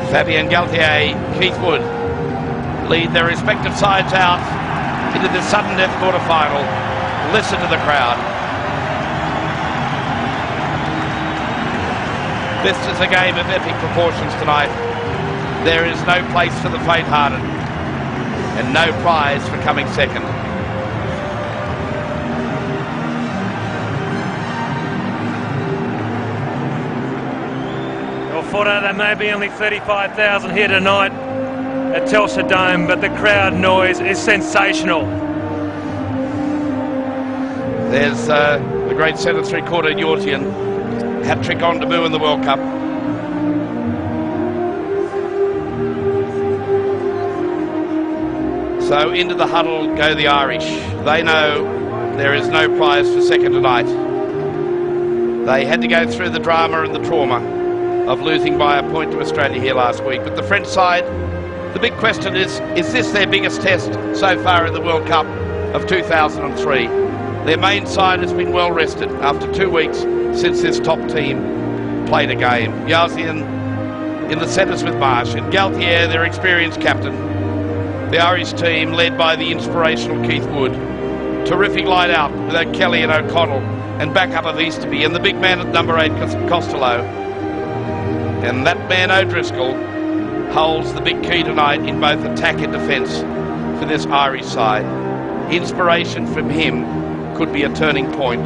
Fabien Galtier, Keith Wood lead their respective sides out into the sudden death quarter-final. Listen to the crowd. This is a game of epic proportions tonight. There is no place for the faint-hearted and no prize for coming second. Well, Fordo, there may be only 35,000 here tonight at Telstra Dome, but the crowd noise is sensational. There's the great centre three-quarter Yortian, hat-trick on debut in the World Cup. So into the huddle go the Irish. They know there is no prize for second tonight. They had to go through the drama and the trauma of losing by a point to Australia here last week. But the French side, the big question is this their biggest test so far in the World Cup of 2003? Their main side has been well rested after 2 weeks since this top team played a game. Yazian in the centres with Marsh and Galtier, their experienced captain. The Irish team led by the inspirational Keith Wood. Terrific line out with O'Kelly and O'Connell and backup of Easterby and the big man at number 8, Costello. And that man O'Driscoll holds the big key tonight in both attack and defence for this Irish side. Inspiration from him could be a turning point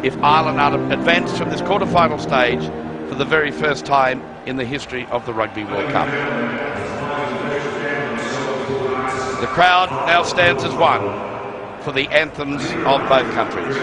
if Ireland are advanced from this quarter-final stage for the very first time in the history of the Rugby World Cup. The crowd now stands as one for the anthems of both countries.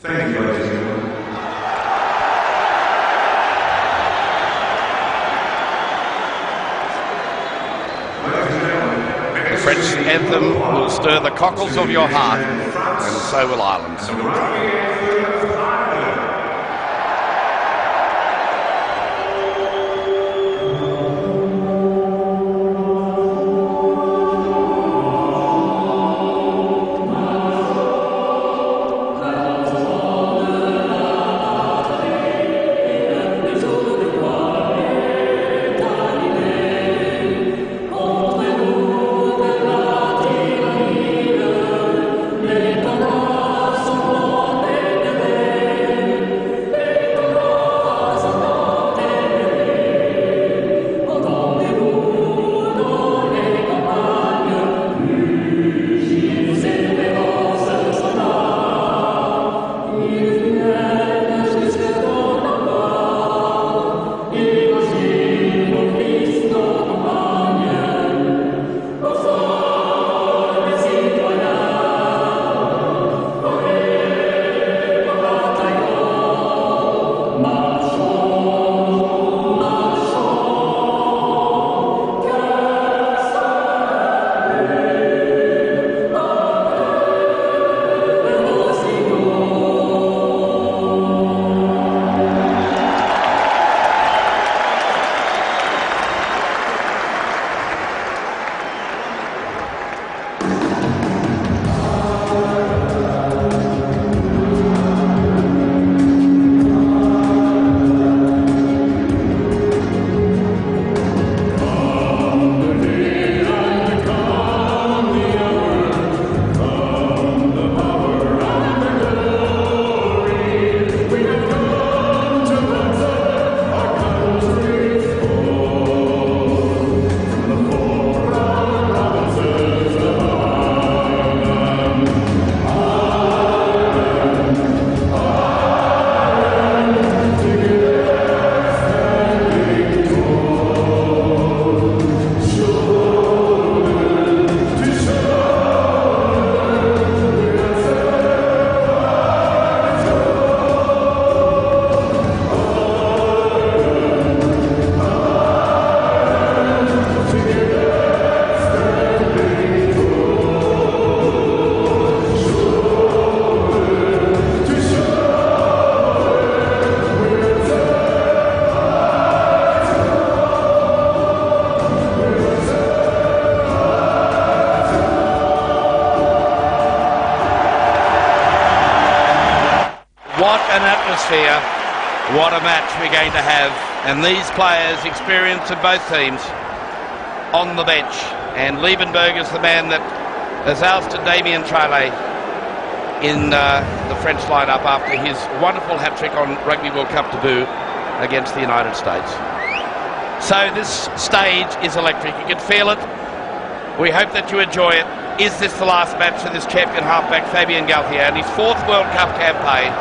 Thank you, ladies and gentlemen. The French anthem will stir the cockles of your heart, and so will Ireland's. What an atmosphere. What a match we're going to have. And these players, experienced in both teams, on the bench. And Liebenberg is the man that has ousted Damien Traoré in the French lineup after his wonderful hat-trick on Rugby World Cup debut against the United States. So this stage is electric. You can feel it. We hope that you enjoy it. Is this the last match for this champion halfback, Fabien Galthié, in his 4th World Cup campaign?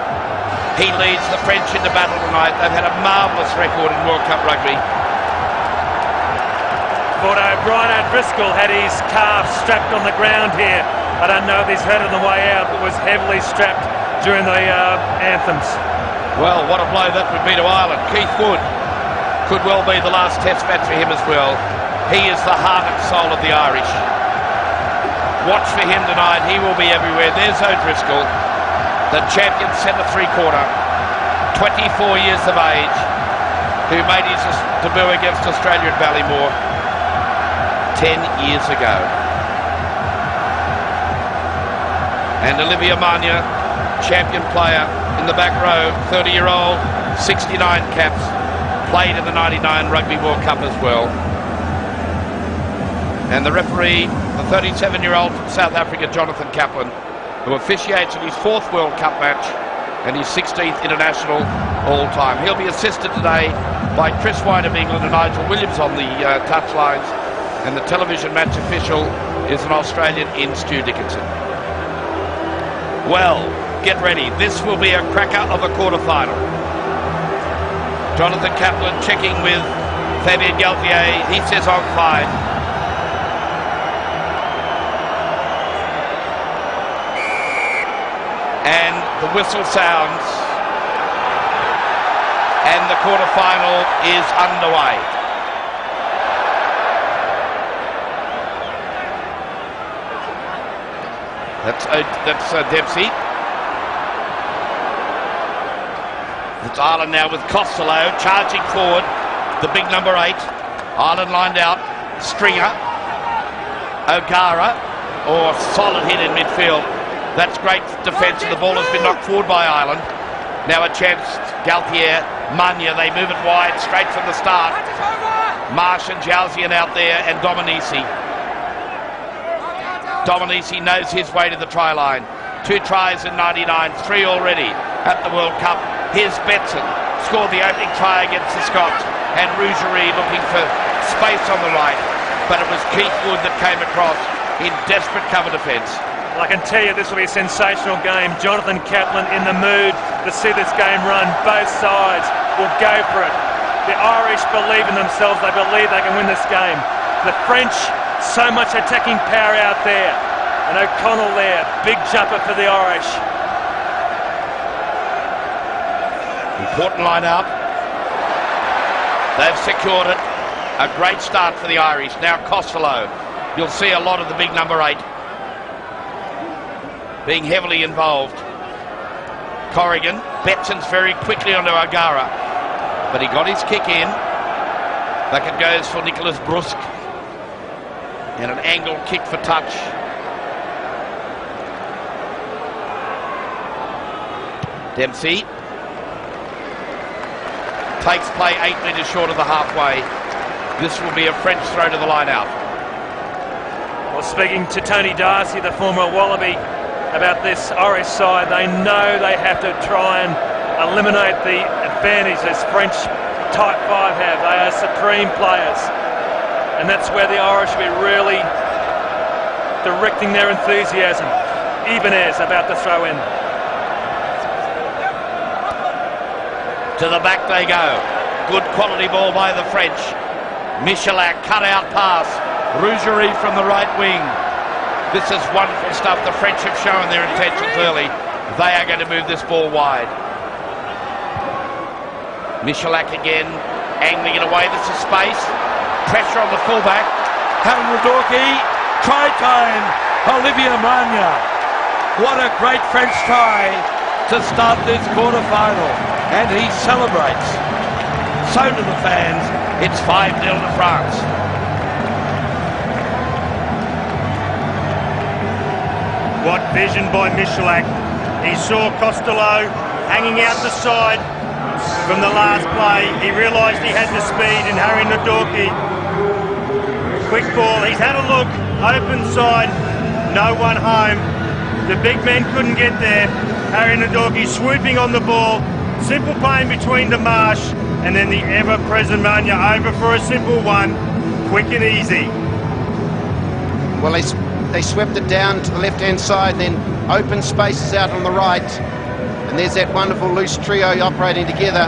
He leads the French into battle tonight. They've had a marvellous record in World Cup rugby. Brian O'Driscoll had his calf strapped on the ground here. I don't know if he's hurt on the way out, but was heavily strapped during the anthems. Well, what a blow that would be to Ireland. Keith Wood could well be the last test match for him as well. He is the heart and soul of the Irish. Watch for him tonight. He will be everywhere. There's O'Driscoll, the champion centre three-quarter, 24 years of age, who made his debut against Australia at Ballymore 10 years ago. And Olivia Mania, champion player in the back row, 30-year-old, 69 caps, played in the 99 Rugby World Cup as well. And the referee, the 37-year-old from South Africa, Jonathan Kaplan, who officiates in his 4th World Cup match and his 16th international all-time. He'll be assisted today by Chris White of England and Nigel Williams on the touchlines, and the television match official is an Australian in Stu Dickinson. Well, get ready. This will be a cracker of a quarter-final. Jonathan Kaplan checking with Fabien Galthié. He says on 5. And the whistle sounds, and the quarter-final is underway. That's Dempsey. It's Ireland now with Costello charging forward, the big number 8. Ireland lined out. Stringer, O'Gara, or solid hit in midfield. That's great defence, and the ball has been knocked forward by Ireland. Now a chance, Galthié, Mania, they move it wide straight from the start. Marsh and Jalzian out there, and Dominici. Dominici knows his way to the try line. 2 tries in 99, 3 already at the World Cup. Here's Betson, scored the opening try against the Scots, and Rougerie looking for space on the right, but it was Keith Wood that came across in desperate cover defence. I can tell you this will be a sensational game. Jonathan Kaplan in the mood to see this game run. Both sides will go for it. The Irish believe in themselves. They believe they can win this game. The French, so much attacking power out there. And O'Connell there, big jumper for the Irish. Important line out. They've secured it. A great start for the Irish. Now Costello. You'll see a lot of the big number 8 being heavily involved. Corrigan, Betson's very quickly onto O'Gara, but he got his kick in. Back it goes for Nicholas Brusque, and an angled kick for touch. Dempsey takes play 8 metres short of the halfway. This will be a French throw to the line out. Well, speaking to Tony Darcy, the former Wallaby, about this Irish side, they know they have to try and eliminate the advantage this French type 5 have. They are supreme players, and that's where the Irish will be really directing their enthusiasm. Ibanez about to throw in. To the back they go. Good quality ball by the French. Michalak cut out pass. Rougerie from the right wing. This is wonderful stuff. The French have shown their intentions early. They are going to move this ball wide. Michalak again, angling it away. This is space. Pressure on the fullback. Helen Radorki. Try time. Olivia Mania. What a great French try to start this quarter-final. And he celebrates. So do the fans. It's 5-0 to France. What vision by Michalak. He saw Costello hanging out the side from the last play. He realised he had the speed in Harry Nadorki. Quick ball, he's had a look, open side, no one home. The big men couldn't get there. Harry Nadorki swooping on the ball, simple play in between the marsh, and then the ever-present Mania over for a simple one, quick and easy. Well, they swept it down to the left-hand side, then open spaces out on the right. And there's that wonderful loose trio operating together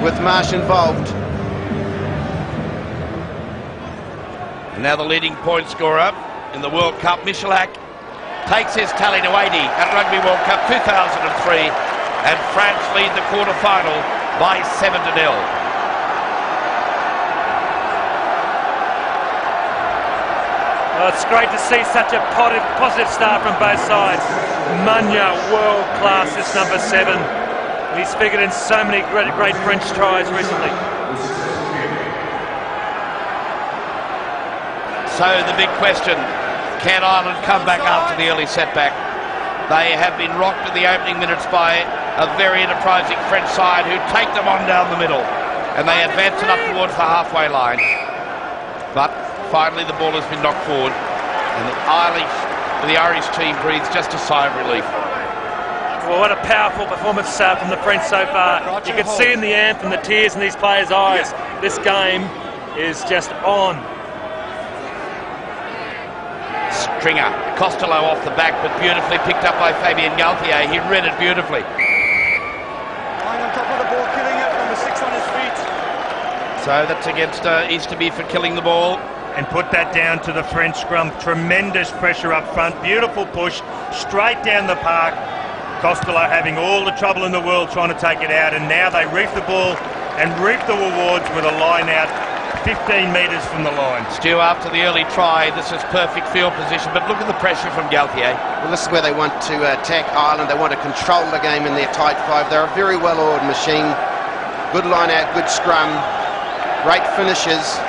with Marsh involved. And now the leading point scorer in the World Cup, Michalak, takes his tally to 80 at Rugby World Cup 2003, and France lead the quarter-final by 7-0. Well, it's great to see such a positive start from both sides. Mania, world class, this number 7. He's figured in so many great French tries recently. So the big question, can Ireland come back after the early setback? They have been rocked in the opening minutes by a very enterprising French side who take them on down the middle, and they advance it up towards the halfway line. But finally the ball has been knocked forward, and the Irish team breathes just a sigh of relief. Well, what a powerful performance from the French so far. You can see in the anthem the tears in these players' eyes. This game is just on. Stringer, Costello off the back, but beautifully picked up by Fabien Galthié. He read it beautifully. Lying on top of the ball, killing it, number 6 on his feet. So that's against Easterby for killing the ball. And put that down to the French scrum. Tremendous pressure up front, beautiful push, straight down the park. Costello having all the trouble in the world trying to take it out, and now they reef the ball and reap the rewards with a line out 15 metres from the line. Stu, after the early try, this is perfect field position, but look at the pressure from Galthié. Well, this is where they want to attack Ireland. They want to control the game in their tight five. They're a very well-oiled machine. Good line out, good scrum, great finishes.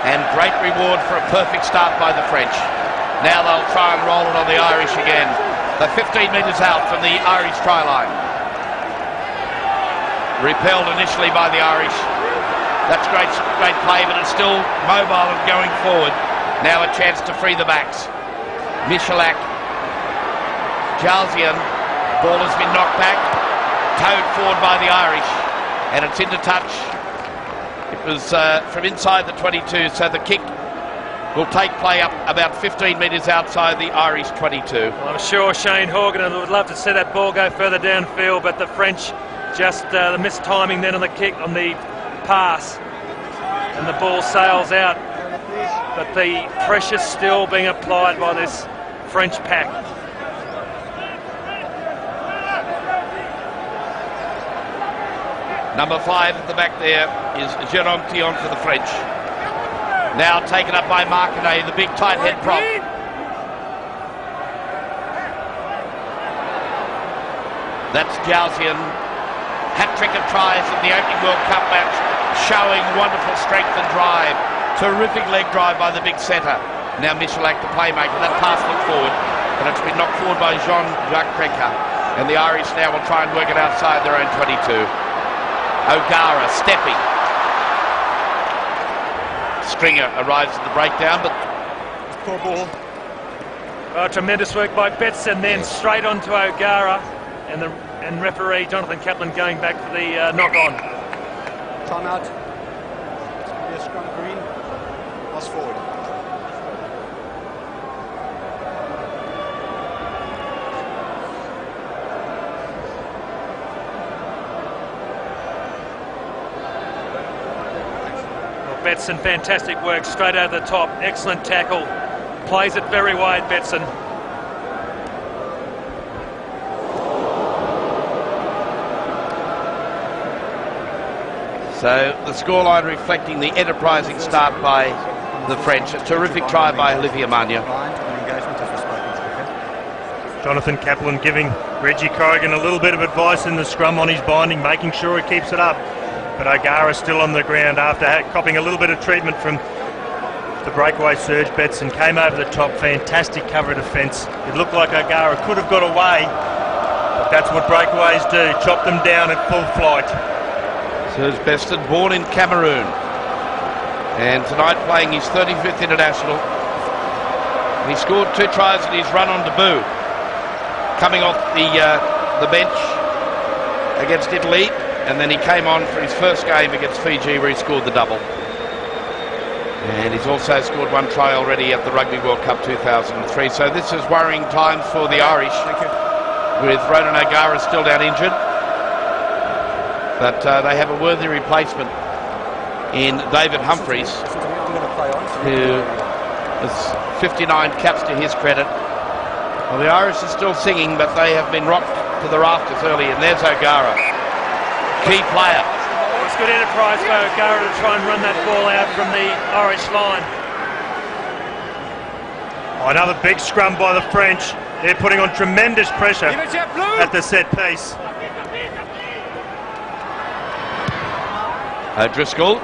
And great reward for a perfect start by the French. Now they'll try and roll it on the Irish again. They're 15 metres out from the Irish try line. Repelled initially by the Irish. That's great play, but it's still mobile and going forward. Now a chance to free the backs. Michalak, Jalzian, ball has been knocked back, towed forward by the Irish, and it's into touch. It was from inside the 22, so the kick will take play up about 15 metres outside the Irish 22. Well, I'm sure Shane Horgan would love to see that ball go further downfield, but the French just the missed timing then on the kick, on the pass, and the ball sails out. But the pressure still being applied by this French pack. Number 5 at the back there is Jérôme Thion for the French. Now taken up by Marcanet, the big tight head prop. That's Jalzian. Hat-trick of tries in the opening World Cup match, showing wonderful strength and drive. Terrific leg drive by the big centre. Now Michalak, the playmaker. That pass looked forward, but it's been knocked forward by Jean-Jacques Crenca. And the Irish now will try and work it outside their own 22. O'Gara stepping. Stringer arrives at the breakdown, but Poor ball. Oh, tremendous work by Betson, then straight on to O'Gara, and referee Jonathan Kaplan going back for the knock-on. Time out. Yes, scrum green. Pass forward. Betson, fantastic work, straight over the top, excellent tackle, plays it very wide, Betson. so the scoreline reflecting the enterprising start by the French. A terrific try by Olivier Magna. Jonathan Kaplan giving Reggie Corrigan a little bit of advice in the scrum on his binding, making sure he keeps it up. But O'Gara still on the ground after copping a little bit of treatment from the breakaway surge. Betson came over the top, fantastic cover of defence. It looked like O'Gara could have got away, But that's what breakaways do, chop them down at full flight. Serge Beston, born in Cameroon, and tonight playing his 35th international. He scored 2 tries in his run on debut, coming off the bench against Italy, and then he came on for his first game against Fiji where he scored the double. And he's also scored 1 try already at the Rugby World Cup 2003. So this is worrying times for the Irish, with Ronan O'Gara still down injured. But they have a worthy replacement in David Humphries, who has 59 caps to his credit. Well, the Irish are still singing, but they have been rocked to the rafters early, and there's O'Gara, key player. It's good enterprise for O'Gara to try and run that ball out from the Irish line. Oh, another big scrum by the French. They're putting on tremendous pressure at the set piece. O'Driscoll,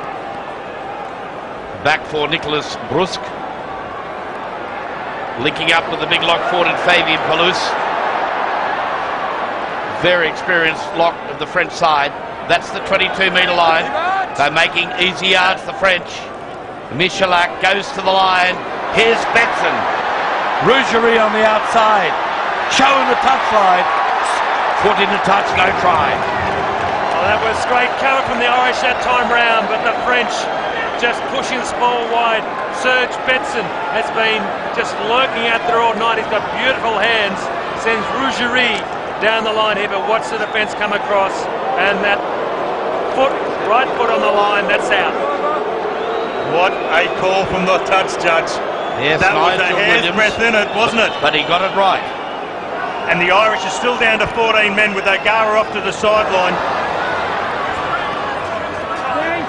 back for Nicolas Brusque, linking up with the big lock forward in Fabien Palouse. Very experienced lock of the French side. That's the 22-metre line. They're making easy yards, the French. Michalak goes to the line. Here's Betson. Rougerie on the outside. Showing the touchline. Foot in the touch, no try. Well, that was great cover from the Irish that time round, but the French just pushing the ball wide. Serge Betson has been just lurking out there all night. He's got beautiful hands. Sends Rougerie down the line here, but watch the defence come across, and that foot, right foot on the line, that's out. What a call from the touch judge. Yes, that was a Nigel hair's Williams, breadth in it, wasn't it? but he got it right. And the Irish are still down to 14 men with O'Gara off to the sideline.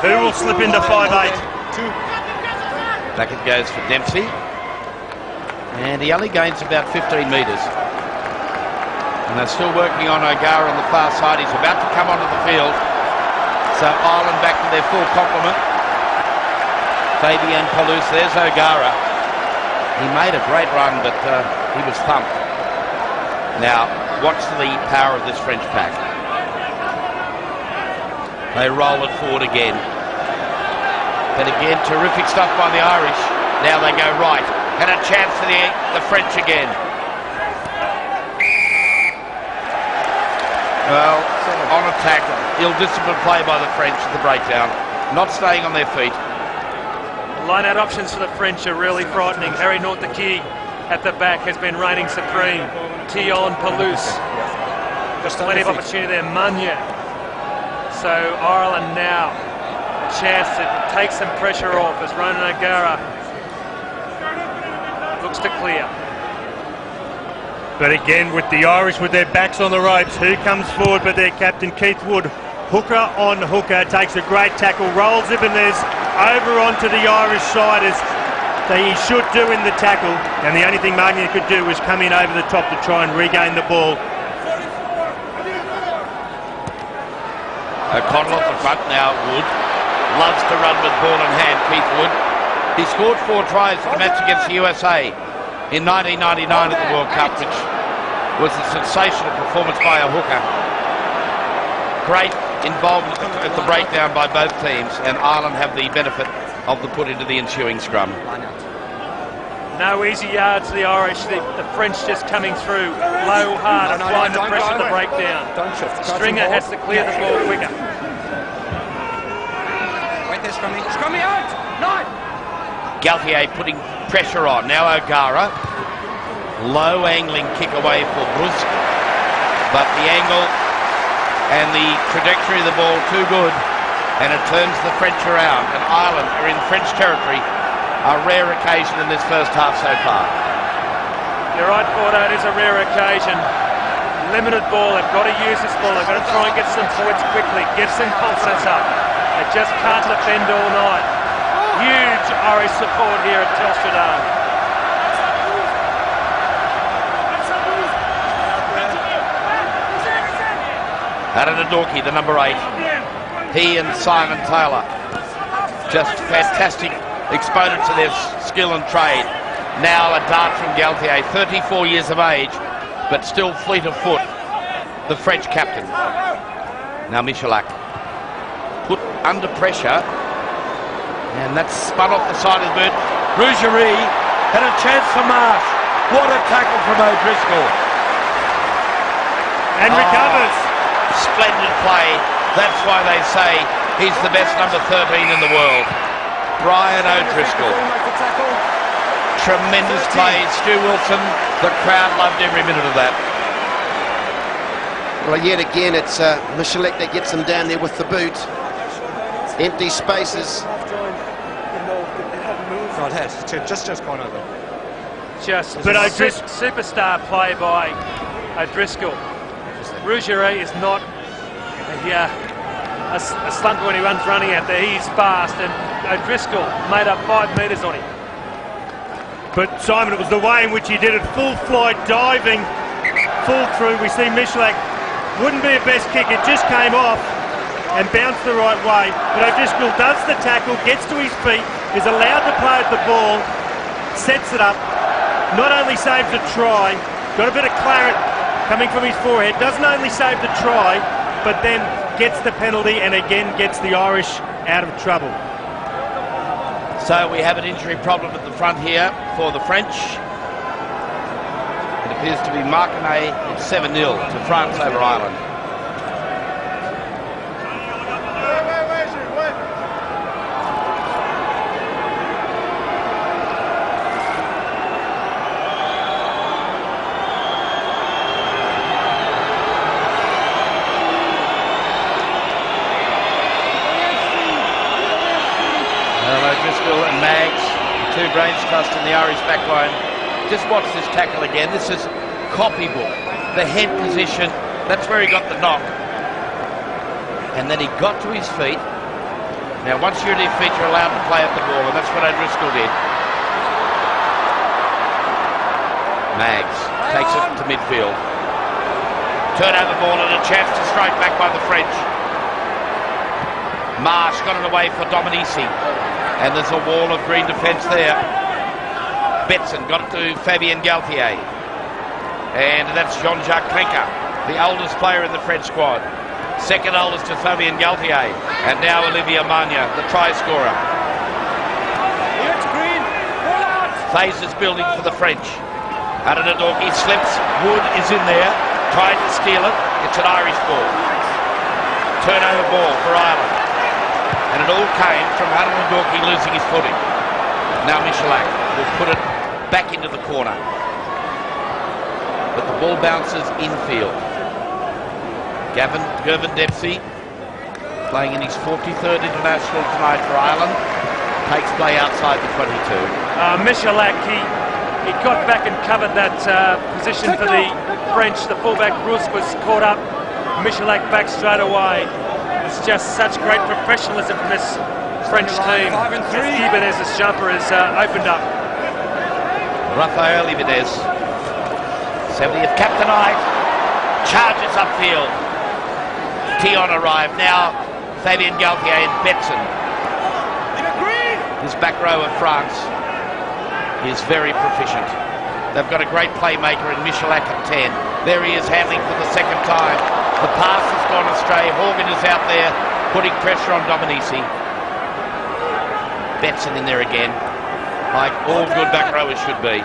Who will slip into 5'8"? Back it goes for Dempsey. And he only gains about 15 metres. And they're still working on O'Gara on the far side. He's about to come onto the field. So Ireland back to their full complement. Fabien Palouse, there's O'Gara. He made a great run, but he was thumped. Now, watch the power of this French pack. They roll it forward again. But again, terrific stuff by the Irish. Now they go right. And a chance for the French again. Well, on attack, ill-disciplined play by the French at the breakdown. Not staying on their feet. Line-out options for the French are really frightening. Harry Northe-Key at the back has been reigning supreme. Tion Palouse. Plenty of opportunity there. Manya. So Ireland now a chance to take some pressure off as Ronan O'Gara looks to clear. But again, with the Irish with their backs on the ropes, who comes forward but their captain, Keith Wood. Hooker on hooker, takes a great tackle, rolls Ibanez over onto the Irish side as he should do in the tackle. And the only thing Magna could do was come in over the top to try and regain the ball. O'Connell off the front now, Wood. Loves to run with ball in hand, Keith Wood. He scored 4 tries in the match against the USA in 1999 at the World Cup, which was a sensational performance by a hooker. Great involvement at the breakdown by both teams, and Ireland have the benefit of the put into the ensuing scrum. No easy yards to the Irish. The French just coming through low, hard, applying the pressure at the breakdown. Stringer has to clear the ball quicker. Wait there, Scrummy. Scrummy out! Nine! Galtier putting pressure on. Now O'Gara. Low angling kick away for Brusque. But the angle and the trajectory of the ball too good. And it turns the French around. And Ireland are in French territory. A rare occasion in this first half so far. You're right, Fordo, it is a rare occasion. Limited ball, they've got to use this ball. They've got to try and get some points quickly. Get some confidence up. They just can't defend all night. Huge Irish support here at Telstra Dome. Adonadorki, the number 8. He and Simon Taylor. Just fantastic exponent to their skill and trade. Now a dart from Galtier, 34 years of age, but still fleet of foot. the French captain. Now Michalak put under pressure, and that's spun off the side of the boot. Rougerie had a chance for Marsh. What a tackle from O'Driscoll. And recovers. Splendid play. That's why they say he's the best number 13 in the world. Brian O'Driscoll. Tremendous play. Stu Wilson, the crowd loved every minute of that. Well, yet again, it's Michalak that gets them down there with the boot. Empty spaces. No, it has. Just gone over. But superstar play by O'Driscoll. Rougerie is not a slump when he runs running out there. He's fast, and O'Driscoll made up 5 metres on him. But Simon, it was the way in which he did it. Full flight, diving, full through. We see Michalak wouldn't be a best kick. It just came off and bounced the right way. But O'Driscoll does the tackle, gets to his feet, is allowed to play at the ball, sets it up, not only saves a try, got a bit of claret coming from his forehead, doesn't only save the try, but then gets the penalty and again gets the Irish out of trouble. So we have an injury problem at the front here for the French. It appears to be Marcanet. It's 7-0 to France over Ireland. O'Driscoll and Maggs, two brains trust in the Irish backline. Just watch this tackle again. This is copybook. The head position, that's where he got the knock. And then he got to his feet. Now once you're at your feet, you're allowed to play at the ball, and that's what O'Driscoll did. Maggs takes it to midfield. Turnover ball and a chance to strike back by the French. Marsh got it away for Dominici. And there's a wall of green defence there. Betson got it to Fabien Galthier. And that's Jean-Jacques Krenker, the oldest player in the French squad. Second oldest to Fabien Galthier. And now Olivier Magna, the try scorer. Phase is building for the French. Adonadorki slips. Wood is in there, trying to steal it. It's an Irish ball. Turnover ball for Ireland. And it all came from Adonadorki losing his footing. Now Michalak will put it back into the corner. But the ball bounces infield. Gervin Dempsey, playing in his 43rd international tonight for Ireland, takes play outside the 22. Michalak, he got back and covered that position for the French. The fullback Bruce was caught up. Michalak back straight away. It's just such great professionalism from this French team. Ibanez's jumper is opened up. Rafael Ibanez, 70th cap tonight, charges upfield. Tion arrived. Now Fabien Galthier and Betson. This back row of France is very proficient. They've got a great playmaker in Michalak at 10. There he is handling for the second time. The pass has gone astray. Horgan is out there putting pressure on Dominici. Betson in there again, like all good back rowers should be.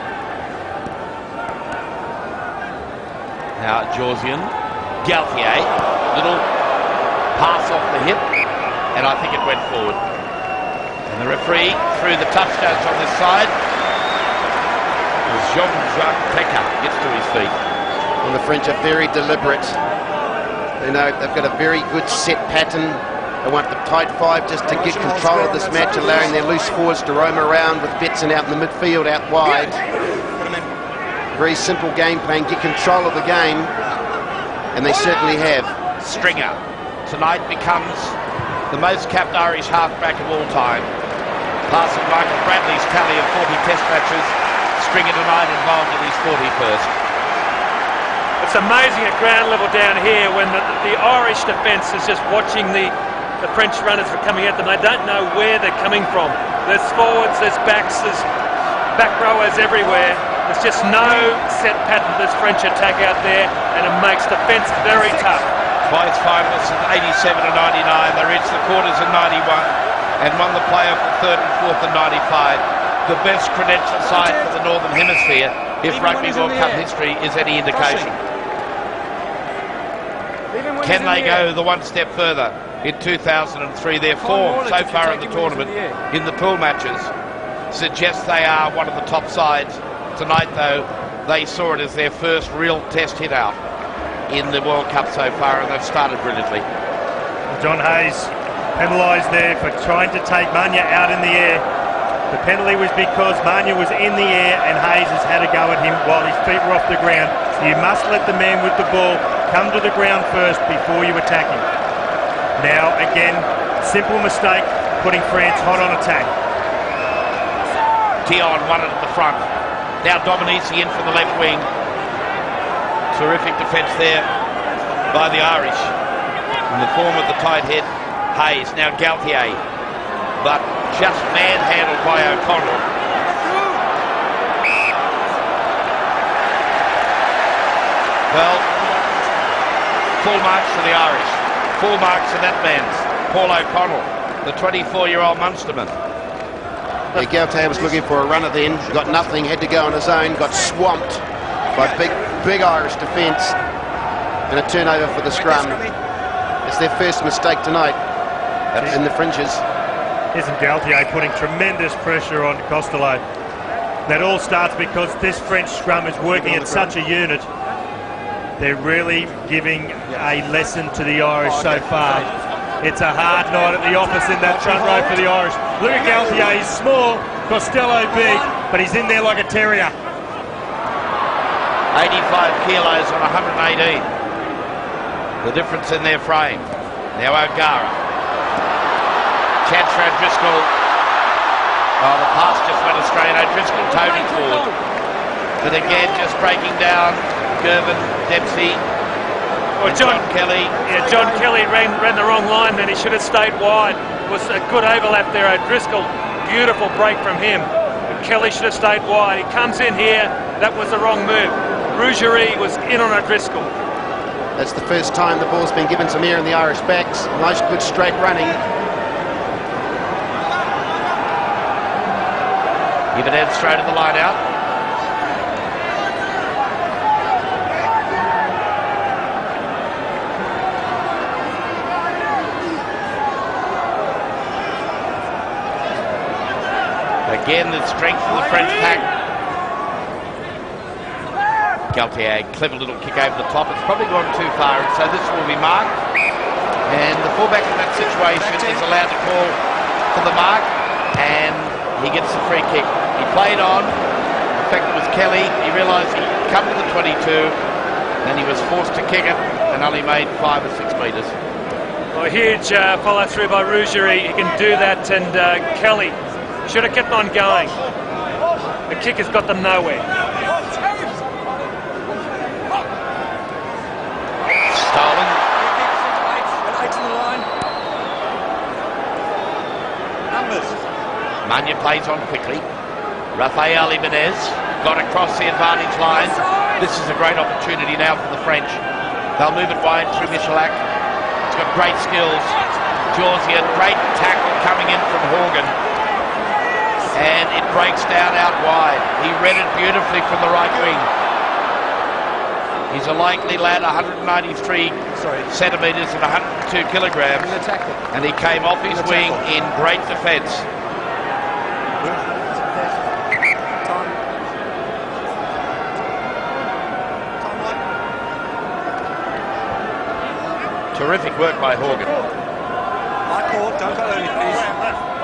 Now Georgian, Galthier, little pass off the hip, and I think it went forward. And the referee threw the touchdowns on this side. Jean-Jacques Pekka gets to his feet. And the French are very deliberate. You know, they've got a very good set pattern. They want the tight five just to get control of this match, allowing their loose forwards to roam around with Betson out in the midfield, out wide. Very simple game plan, get control of the game, and they certainly have. Stringer tonight becomes the most capped Irish halfback of all time. Passing Michael Bradley's tally of 40 test matches, Stringer tonight involved in his 41st. It's amazing at ground level down here when the Irish defence is just watching the French runners are coming at them. They don't know where they're coming from. There's forwards, there's backs, there's back rowers everywhere. The There's just no set pattern to this French attack out there, and it makes defence very tough. Twice finalists in 87 and 99. They reached the quarters in 91 and won the playoff for third and fourth in 95. The best credential side for the Northern Hemisphere, if Rugby World Cup history is any indication. Can they go the one step further in 2003? Their form so far in the tournament, in the pool matches, suggests they are one of the top sides. Tonight, though, they saw it as their first real test hit out in the World Cup so far, and they've started brilliantly. John Hayes penalised there for trying to take Manya out in the air. The penalty was because Manya was in the air and Hayes has had a go at him while his feet were off the ground. So you must let the man with the ball come to the ground first before you attack him. Now, again, simple mistake, putting France hot on attack. Tion won it at the front. Now Dominici in from the left wing. Terrific defence there by the Irish. In the form of the tight head, Hayes. Now Galtier. But just manhandled by O'Connell. Well, full marks to the Irish. Full marks to that man's Paul O'Connell, the 24-year-old Munsterman. Yeah, Galtier was looking for a runner then, got nothing, had to go on his own, got swamped by big Irish defence, and a turnover for the scrum. It's their first mistake tonight in the fringes. Isn't Galtier putting tremendous pressure on Costello? That all starts because this French scrum is working at such a unit. They're really giving a lesson to the Irish so far. It's a hard night at the office in that front row for the Irish. Look at Galtier, he's small, Costello big, but he's in there like a terrier. 85 kilos on 118. The difference in their frame. Now O'Gara. Chance for O'Driscoll. Oh, the pass just went astray and O'Driscoll towed it forward. But again, just breaking down Gervin, Dempsey, John Kelly. Yeah, John Kelly ran the wrong line, then he should have stayed wide. It was a good overlap there. O'Driscoll, beautiful break from him. But Kelly should have stayed wide. He comes in here, that was the wrong move. Rougerie was in on O'Driscoll. That's the first time the ball's been given some air in the Irish backs. Nice, good straight running. Give it in straight to the line out. Again, the strength of the French pack. Galtier, clever little kick over the top. It's probably gone too far, and so this will be marked. And the fullback in that situation is allowed to call for the mark, and he gets the free kick. He played on. In fact, it was Kelly. He realised he'd come to the 22, and he was forced to kick it, and only made 5 or 6 metres. Well, a huge follow through by Rougerie. He can do that, and Kelly should have kept on going. The kick has got them nowhere. Stolen. Manya plays on quickly. Rafael Ibanez got across the advantage line. This is a great opportunity now for the French. They'll move it wide through Michalak. He's got great skills. Georgia, great tackle coming in from Horgan. And it breaks down out wide. He read it beautifully from the right wing. He's a likely lad, 193 centimetres and 102 kilograms. And he came off his wing in great defence. Terrific work by Horgan. High court, don't go early, please.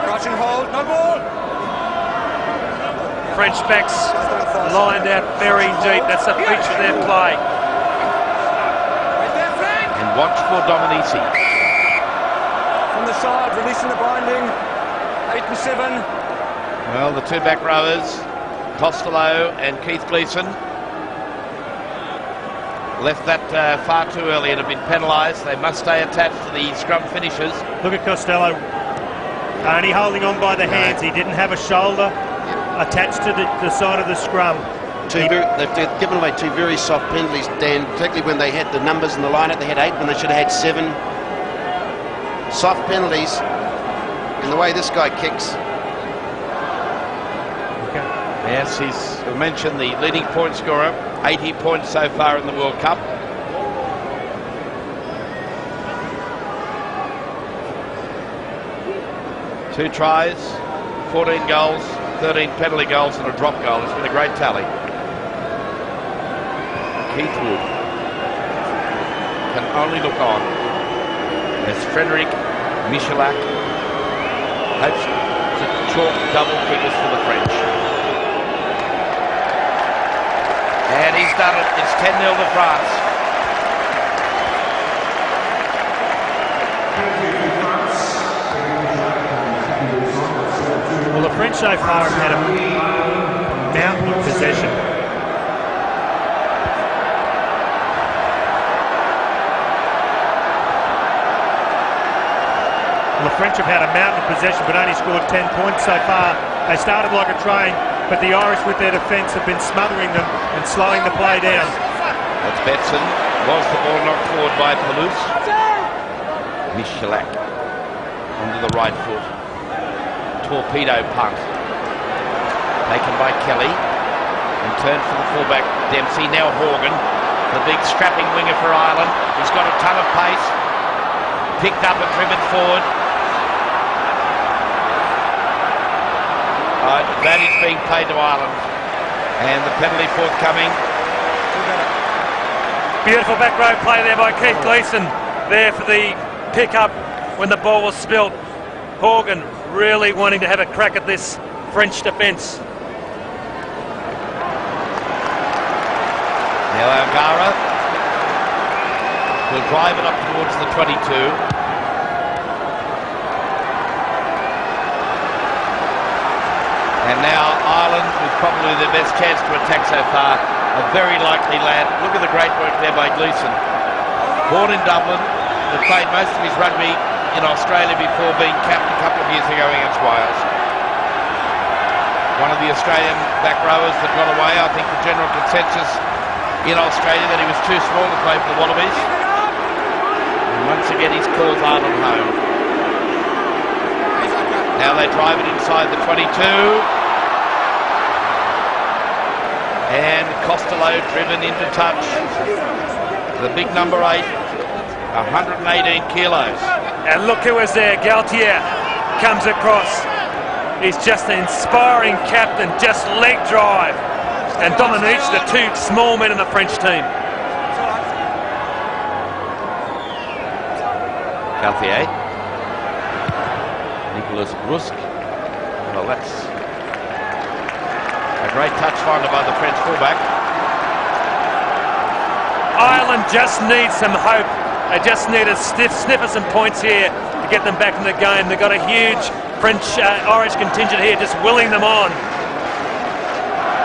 Crouch and hold, no ball. French backs lined out very deep. That's a feature of their play. And watch for Dominici. From the side, releasing the binding. 8 and 7. Well, the two back rowers, Costello and Keith Gleeson, left that far too early and have been penalised. They must stay attached to the scrum finishers. Look at Costello, only holding on by the hands. He didn't have a shoulder attached to the side of the scrum. They've given away 2 very soft penalties, Dan, particularly when they had the numbers in the lineup. They had 8 when they should have had 7. Soft penalties, and the way this guy kicks. Yes, he's mentioned the leading point scorer, 80 points so far in the World Cup. Two tries, 14 goals, 13 penalty goals and a drop goal. It's been a great tally. Keith Wood can only look on as Frederic Michalak hopes to chalk double figures for the French. And he's done it. It's 10-0 to France. Well, the French so far have had a mountain of possession. Well, the French have had a mountain of possession but only scored 10 points so far. They started like a train, but the Irish with their defence have been smothering them and slowing the play down. That's Betson. Was the ball knocked forward by Palouse? Michalak onto the right foot. Torpedo punt. Taken by Kelly. And turned for the fullback Dempsey. Now Horgan, the big strapping winger for Ireland. He's got a ton of pace. Picked up and driven forward. That is being paid to Ireland. And the penalty forthcoming. Beautiful back row play there by Keith Gleeson. There for the pick-up when the ball was spilt. Horgan really wanting to have a crack at this French defence. Now O'Gara will drive it up towards the 22. And now Ireland, with probably their best chance to attack so far, a very likely land. Look at the great work there by Gleeson. Born in Dublin, but played most of his rugby in Australia before being capped a couple of years ago against Wales. One of the Australian back rowers that got away. I think the general consensus in Australia that he was too small to play for the Wallabies. And once again he's called Ireland home. Now they drive it inside the 22. And Costello driven into touch. The big number 8, 118 kilos. And look who is there. Galtier comes across. He's just an inspiring captain, just leg drive. And Dominique, the 2 small men in the French team. Galtier. Nicolas Brusque. Well, that's a great touch finder by the French fullback. Ireland just needs some hope. They just need a sniff of some points here to get them back in the game. They've got a huge French-Irish contingent here just willing them on.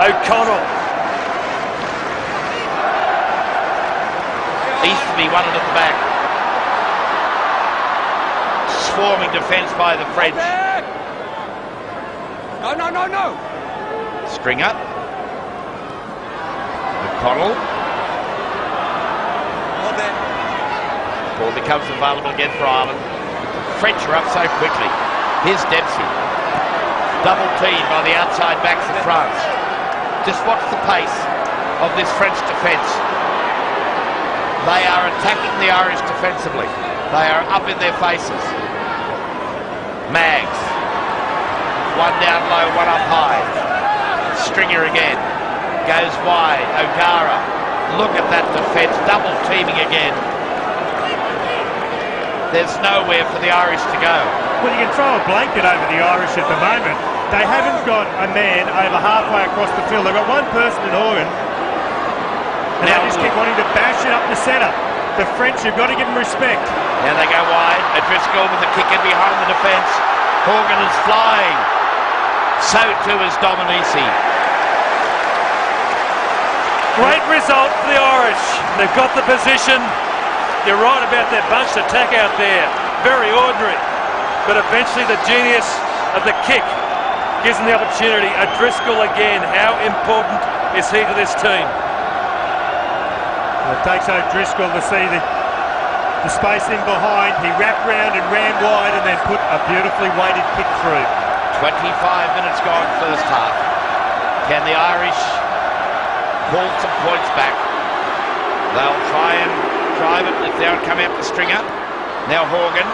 O'Connell. Easterby wanted at the back. Swarming defence by the French. No. Stringer. O'Connell. Ball becomes available again for Ireland. The French are up so quickly. Here's Dempsey. Double team by the outside backs of France. Just watch the pace of this French defence. They are attacking the Irish defensively. They are up in their faces. Maggs. One down low, one up high. Stringer again. Goes wide. O'Gara. Look at that defence. Double teaming again. There's nowhere for the Irish to go. Well, you can throw a blanket over the Irish at the moment. They haven't got a man over halfway across the field. They've got one person in Horgan. And they just keep wanting to bash it up the centre. The French have got to give them respect. Now they go wide. O'Driscoll with the kick in behind the defence. Horgan is flying. So too is Dominici. Great result for the Irish. They've got the position. You're right about that bunched attack out there. Very ordinary. But eventually the genius of the kick gives them the opportunity. O'Driscoll again. How important is he to this team. Well, it takes O'Driscoll to see the space in behind. He wrapped round and ran wide and then put a beautifully weighted kick through. 25 minutes gone first half. Can the Irish pull some points back? They'll try and drive it if they don't come out the stringer. Now Horgan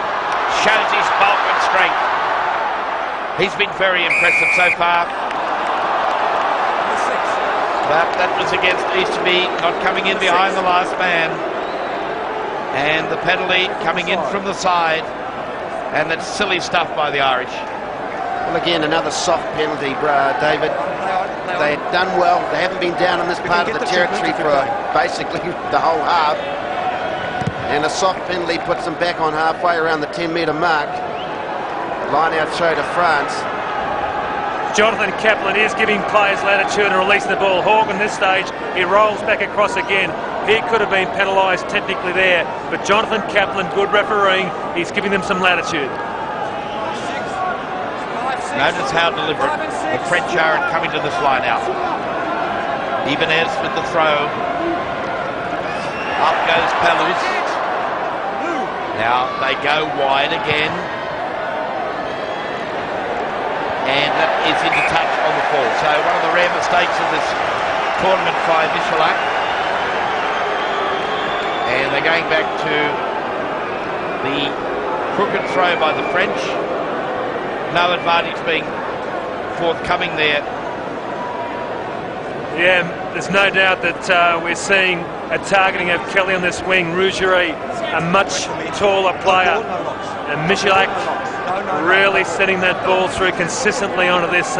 shows his bulk and strength. He's been very impressive so far. But that was against Easterby, not coming in behind the last man. And the penalty coming in from the side. And that's silly stuff by the Irish. Well, again, another soft penalty, David. They've done well. They haven't been down in this part of the territory for basically the whole half. And a soft penalty puts them back on halfway around the 10-metre mark. Line-out throw to France. Jonathan Kaplan is giving players latitude and releasing the ball. Horgan, this stage, he rolls back across again. He could have been penalised technically there, but Jonathan Kaplan, good refereeing, he's giving them some latitude. Notice how deliberate the French are in coming to this line out. Ibanez with the throw. Up goes Pelous. Now they go wide again. And that is into touch on the fall. So one of the rare mistakes of this tournament by Michelak. And they're going back to the crooked throw by the French. No advantage being forthcoming there. Yeah, there's no doubt that we're seeing a targeting of Kelly on this wing. Rougerie, a much taller player. And Michelak really sending that ball through consistently onto this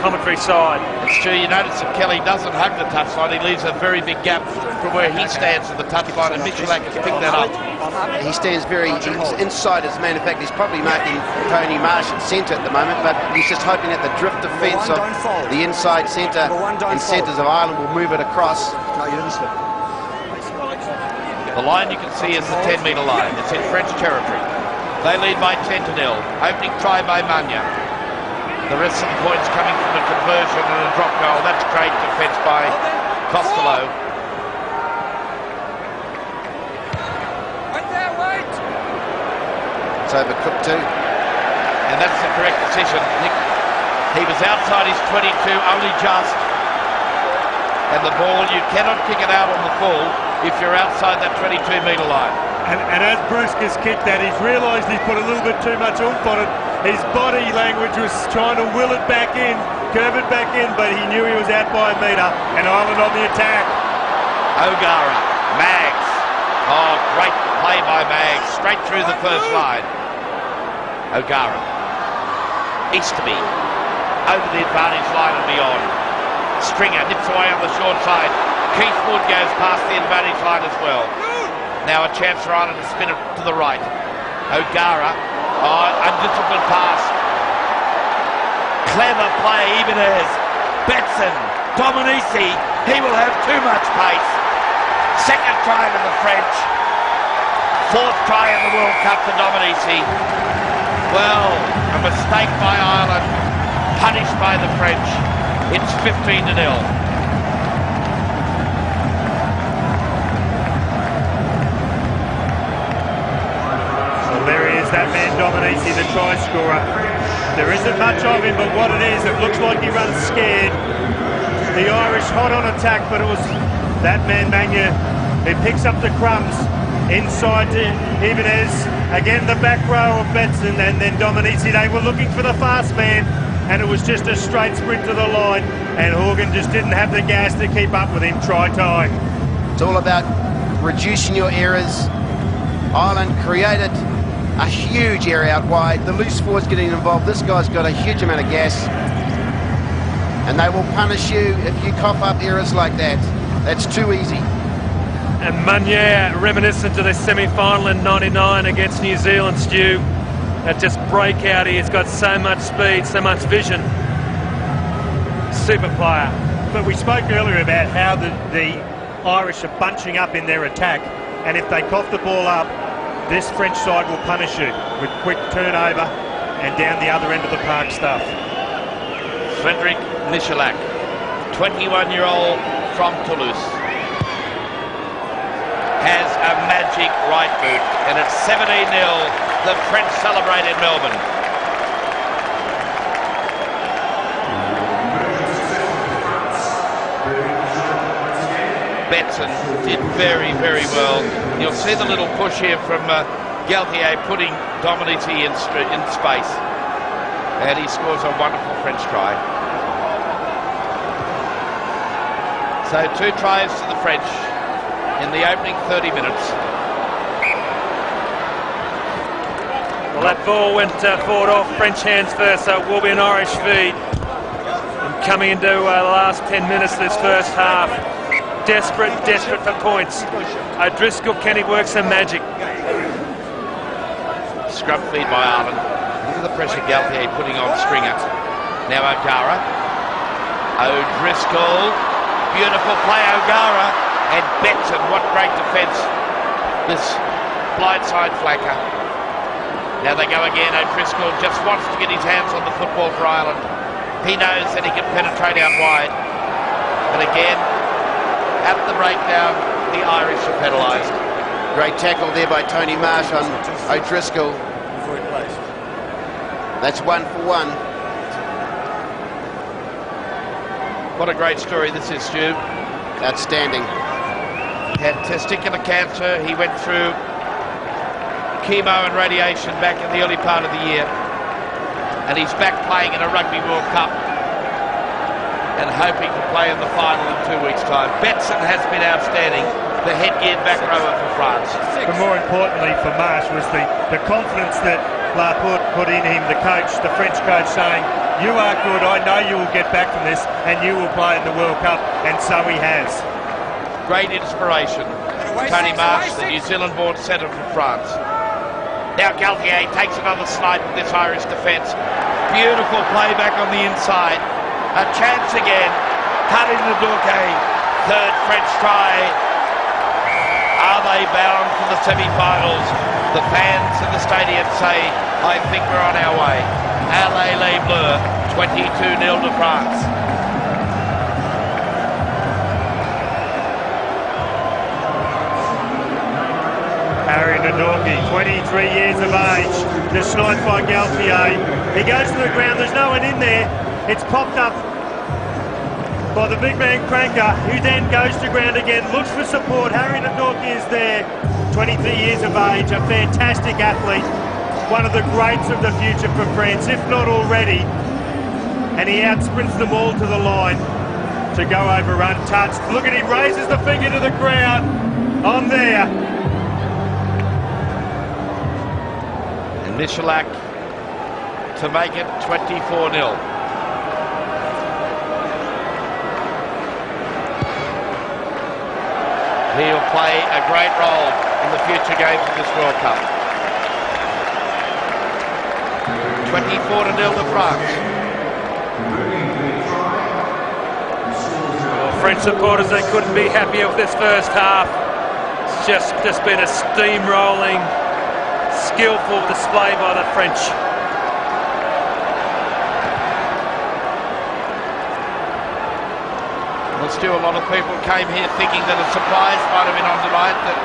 commentary side. It's true, you notice that Kelly doesn't hug the touchline, he leaves a very big gap from where he stands at the touchline, and Michelak has picked that up. He stands he's inside his man. In fact, he's probably marking Tony Marsh at centre at the moment, but he's just hoping that the drift defence of the inside centre and centres of Ireland will move it across. No, you didn't slip. The line you can see is the 10-metre line. It's in French territory. They lead by 10-0. Opening try by Mania. The rest of the points coming from a conversion and a drop goal. That's great defence by Costello. Wait there, wait! It's overcooked too. And that's the correct decision. He was outside his 22, only just. And the ball, you cannot kick it out on the full if you're outside that 22-metre line. And as Brusker's kicked that, he's realised he's put a little bit too much oomph on it. His body language was trying to will it back in, curve it back in, but he knew he was out by a metre, and Ireland on the attack. O'Gara, Maggs. Oh, great play by Maggs, straight through the first line. O'Gara. Easterby, over the advantage line and beyond. Stringer nips away on the short side. Keith Wood goes past the advantage line as well. Now a chance for Ireland to spin it to the right. O'Gara, undisciplined pass. Clever play, Ibanez. Betson, Dominici, he will have too much pace. Second try to the French. Fourth try in the World Cup for Dominici. Well, a mistake by Ireland, punished by the French. It's 15-0. There he is, that man Dominici, the try scorer. There isn't much of him, but what it is, it looks like he runs scared. The Irish hot on attack, but it was that man Magna who picks up the crumbs inside to Ibanez. Again, the back row of Betson, and then Dominici. They were looking for the fast man, and it was just a straight sprint to the line, and Horgan just didn't have the gas to keep up with him. Try time. It's all about reducing your errors. Ireland created a huge area out wide. The loose forward's getting involved. This guy's got a huge amount of gas. And they will punish you if you cough up errors like that. That's too easy. And Munier, reminiscent to the semi-final in '99 against New Zealand, Stu. That just breakout. He's got so much speed, so much vision. Super player. But we spoke earlier about how the Irish are bunching up in their attack. And if they cough the ball up, this French side will punish you with quick turnover and down the other end of the park stuff. Frederick Michalak, 21-year-old from Toulouse, has a magic right boot, and it's 17-0. The French celebrate in Melbourne. Betson did very, very well. You'll see the little push here from Galtier putting Dominici in space. And he scores a wonderful French try. So 2 tries to the French in the opening 30 minutes. Well, that ball went forward off French hands first, so it will be an Irish feed. And coming into the last 10 minutes of this first half, desperate for points. O'Driscoll, can he work some magic? Scrub feed by Ireland. Look at the pressure Galtier putting on Stringer. Now O'Gara. O'Driscoll. Beautiful play, O'Gara. And Betson, what great defence. This blindside flanker. Now they go again. O'Driscoll just wants to get his hands on the football for Ireland. He knows that he can penetrate out wide. But again, at the breakdown, the Irish are penalised. Great tackle there by Tony Marsh on O'Driscoll. That's 1 for 1. What a great story this is, Stu. Outstanding. Had testicular cancer. He went through chemo and radiation back in the early part of the year. And he's back playing in a Rugby World Cup and hoping to play in the final in 2 weeks' time. Betson has been outstanding, the headgear back rower for France. But more importantly for Marsh was the confidence that Laporte put in him, the coach, the French coach, saying, you are good, I know you will get back from this and you will play in the World Cup, and so he has. Great inspiration. Tony Marsh, the New Zealand-born centre for France. Now Galtier takes another snipe at this Irish defence. Beautiful play back on the inside. A chance again. Cutting the Dorquet. Third French try. Are they bound for the semi-finals? The fans in the stadium say, I think we're on our way. Allez les Bleus, 22-0 to France. Harry Nadorki, 23 years of age, just sniped by Galtier. He goes to the ground, there's no one in there. It's popped up by the big man Cranker, who then goes to ground again, looks for support. Harry Nadorki is there, 23 years of age, a fantastic athlete, one of the greats of the future for France, if not already. And he outsprints them all to the line to go over untouched. Look at him, raises the finger to the ground. On there. And Michalak to make it 24-0. He'll play a great role in the future games of this World Cup. 24-0 to France. Well, French supporters, they couldn't be happier with this first half. It's just been a steamrolling, skillful display by the French. Well, still a lot of people came here thinking that a surprise might have been on tonight, that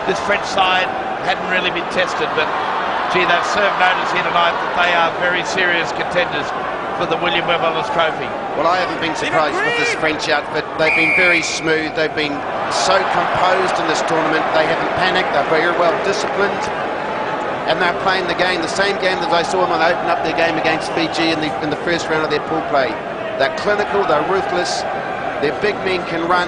this French side hadn't really been tested, but gee, they've served notice here tonight that they are very serious contenders for the William Webb Trophy. Well, I haven't been surprised with this French outfit. They've been very smooth. They've been so composed in this tournament. They haven't panicked. They're very well disciplined. And they're playing the game, the same game that I saw them open up their game against Fiji in the first round of their pool play. They're clinical. They're ruthless. Their big men can run.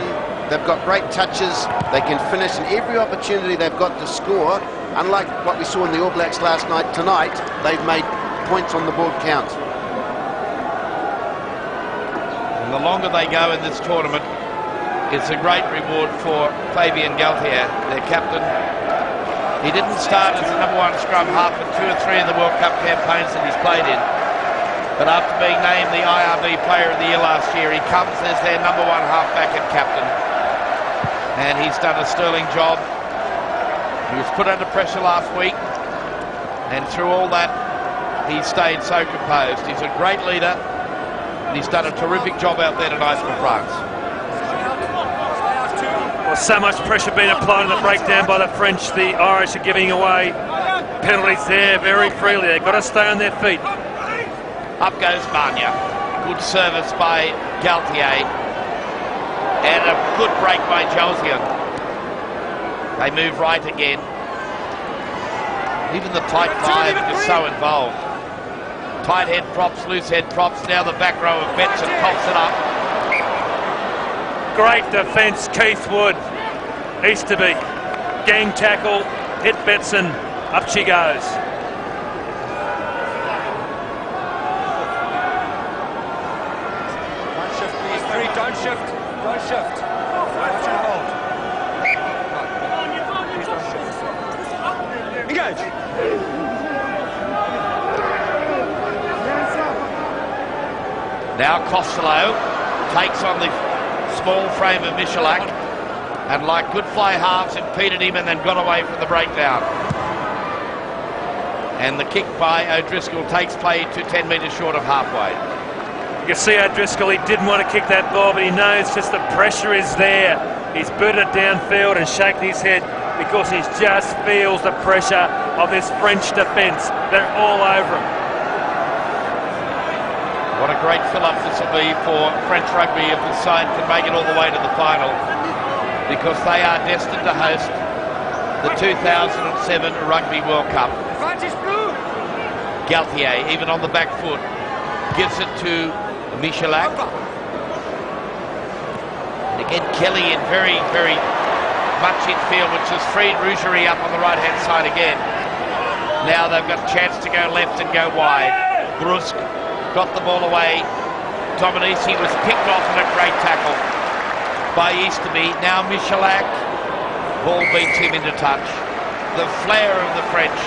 They've got great touches. They can finish in every opportunity they've got to score. Unlike what we saw in the All Blacks tonight, they've made points on the board count. And the longer they go in this tournament, it's a great reward for Fabien Galtier, their captain. He didn't start as the #1 scrum half in 2 or 3 of the World Cup campaigns that he's played in. But after being named the IRB Player of the Year last year, he comes as their #1 halfback and captain. And he's done a sterling job. He was put under pressure last week, and through all that, he stayed so composed. He's a great leader. And he's done a terrific job out there tonight for France. Well, so much pressure being applied on the breakdown by the French. The Irish are giving away penalties there very freely. They've got to stay on their feet. Up goes Mania. Good service by Galtier. And a good break by Josian. They move right again. Even the tight five is so involved. Tight head props, loose head props. Now the back row of Betson pops it up. Great defence, Keith Wood. Easterby, gang tackle, hit Betson, up she goes. Don't shift, please. Three, don't shift. Don't shift. Watch and hold. Please don't shift. Engage. Now Costello takes on the small frame of Michalak, and like good fly halves impeded him and then got away from the breakdown. And the kick by O'Driscoll takes play to 10 metres short of halfway. You can see O'Driscoll, he didn't want to kick that ball, but he knows just the pressure is there. He's booted it downfield and shaken his head because he just feels the pressure of this French defence. They're all over him. What a great fill-up this will be for French rugby if the side can make it all the way to the final, because they are destined to host the 2007 Rugby World Cup. Galtier, even on the back foot, gives it to Michalak. And again, Kelly in very, very much in field, which has freed Rougerie up on the right-hand side again. Now they've got a chance to go left and go wide. Brusque got the ball away. Dominici was picked off in a great tackle by Easterby. Now Michalak. Ball beats him into touch. The flair of the French.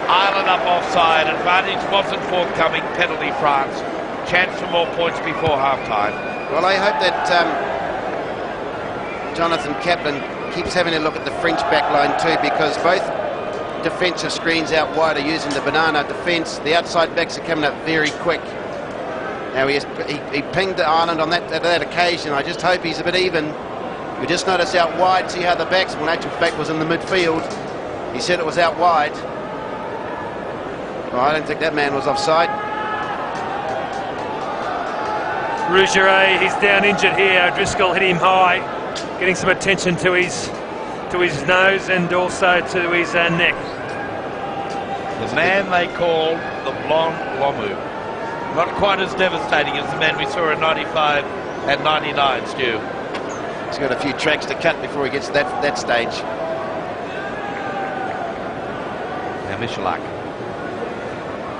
Ireland up offside. Advantage wasn't forthcoming. Penalty France. Chance for more points before half-time. Well, I hope that Jonathan Kaplan keeps having a look at the French back line too, because both defensive screens out wide are using the banana defence. The outside backs are coming up very quick. Now he pinged Ireland on that occasion. I just hope he's a bit even. We just noticed out wide, see how the backs, well, in actual fact was in the midfield. He said it was out wide. Well, I don't think that man was offside. Rougerie, he's down injured here. O'Driscoll hit him high, getting some attention to his nose and also to his neck. The man they call the Blonde Lomu. Not quite as devastating as the man we saw in 95 and 99, Stu. He's got a few tracks to cut before he gets to that stage. Now Michalak.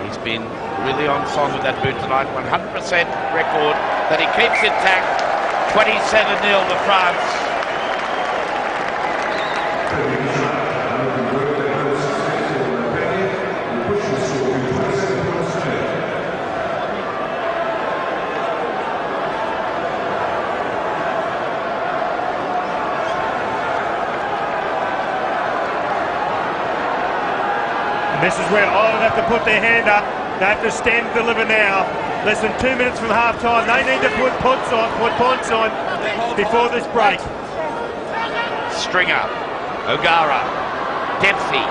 He's been really on song with that boot tonight. 100% record that he keeps intact. 27-0 to France. This is where Ireland have to put their hand up. They have to stand and deliver now. Less than 2 minutes from half-time. They need to put points on before this break. Stringer, O'Gara, Dempsey.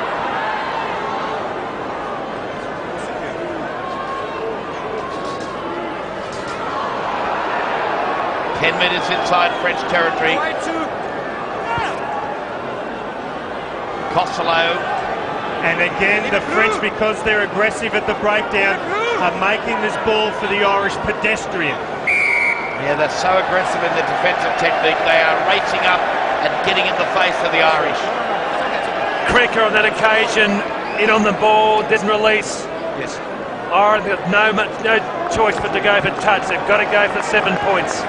Ten minutes inside French territory. Costello. And again, the French, because they're aggressive at the breakdown, are making this ball for the Irish pedestrian. Yeah, they're so aggressive in their defensive technique. They are racing up and getting in the face of the Irish. Crecker on that occasion, in on the ball, didn't release. Yes. Ireland got no choice but to go for touch. They've got to go for 7 points.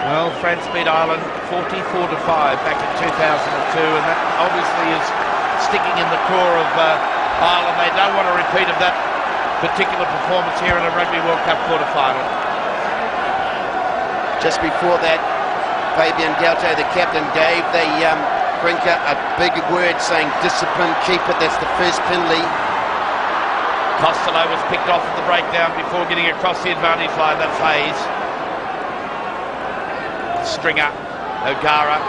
Well, France beat Ireland 44-5 back in 2002, and that obviously is sticking in the core of Ireland. They don't want a repeat of that particular performance here in a Rugby World Cup quarter-final. Just before that, Fabien Galtier, the captain, gave the Brinker a big word saying discipline, keep it. That's the first penalty. Costello was picked off at the breakdown before getting across the advantage line. That's Hayes. Stringer, O'Gara,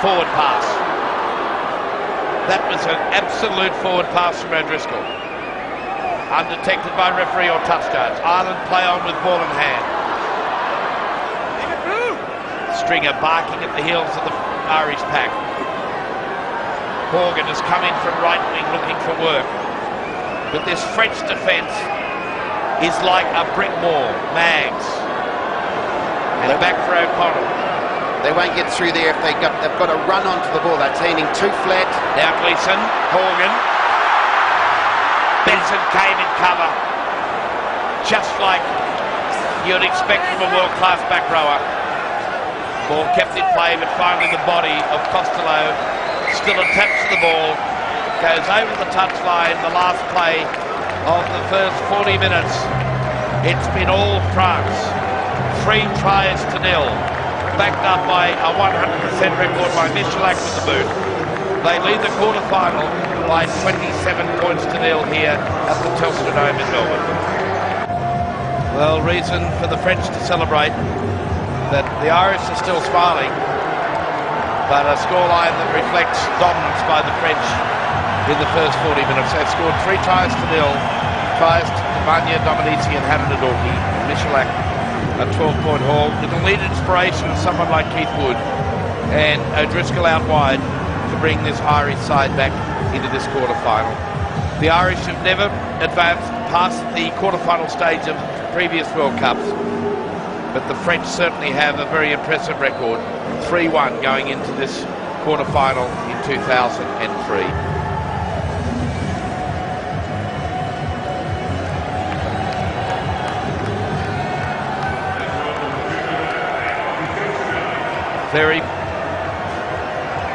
forward pass. That was an absolute forward pass from O'Driscoll. Undetected by referee or touch guards. Ireland play on with ball in hand. Stringer barking at the heels of the Irish pack. Horgan has come in from right wing looking for work. But this French defence is like a brick wall. Mags. And back for O'Connell. They won't get through there if they've got to run onto the ball. They're turning too flat. Now Gleeson, Horgan. Benson came in cover. Just like you'd expect from a world-class back rower. Ball kept in play, but finally the body of Costello still attached to the ball. Goes over the touchline, the last play of the first 40 minutes. It's been all France. 3 tries to 0. Backed up by a 100% record by Michalak with the boot. They lead the quarter-final by 27 points to 0 here at the Telstra Dome in Melbourne. Well, reason for the French to celebrate that the Irish are still smiling, but a scoreline that reflects dominance by the French in the first 40 minutes. They've scored 3 tries to 0. Tries to Vanya, Dominici and Hanadadorki. Michalak a 12-point haul. It'll need inspiration from someone like Keith Wood and O'Driscoll out wide to bring this Irish side back into this quarter-final. The Irish have never advanced past the quarter-final stage of previous World Cups, but the French certainly have a very impressive record. 3-1 going into this quarter-final in 2003. Very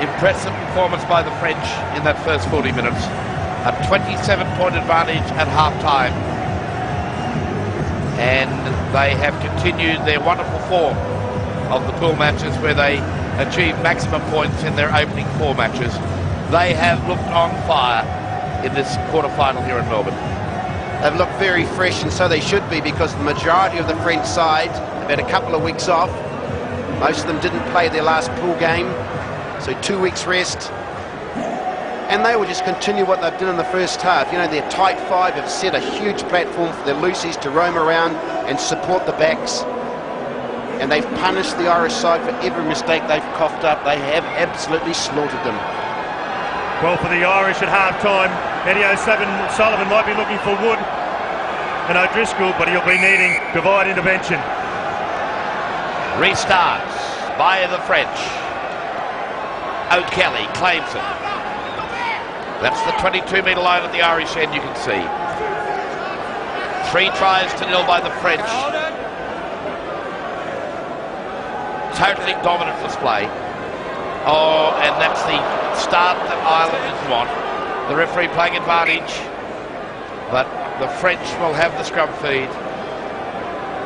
impressive performance by the French in that first 40 minutes. A 27-point advantage at half-time. And they have continued their wonderful form of the pool matches where they achieved maximum points in their opening 4 matches. They have looked on fire in this quarter-final here in Melbourne. They've looked very fresh, and so they should be, because the majority of the French side have had a couple of weeks off. Most of them didn't play their last pool game, so 2 weeks rest. And they will just continue what they've done in the first half. You know, their tight 5 have set a huge platform for their loosies to roam around and support the backs. And they've punished the Irish side for every mistake they've coughed up. They have absolutely slaughtered them. Well, for the Irish at half-time, Eddie O'Sullivan might be looking for Wood and O'Driscoll, but he'll be needing divide intervention. Restarts by the French. O'Kelly claims it. That's the 22-metre line at the Irish end, you can see. 3 tries to 0 by the French. Totally dominant display. Oh, and that's the start that Ireland want. The referee playing advantage, but the French will have the scrum feed.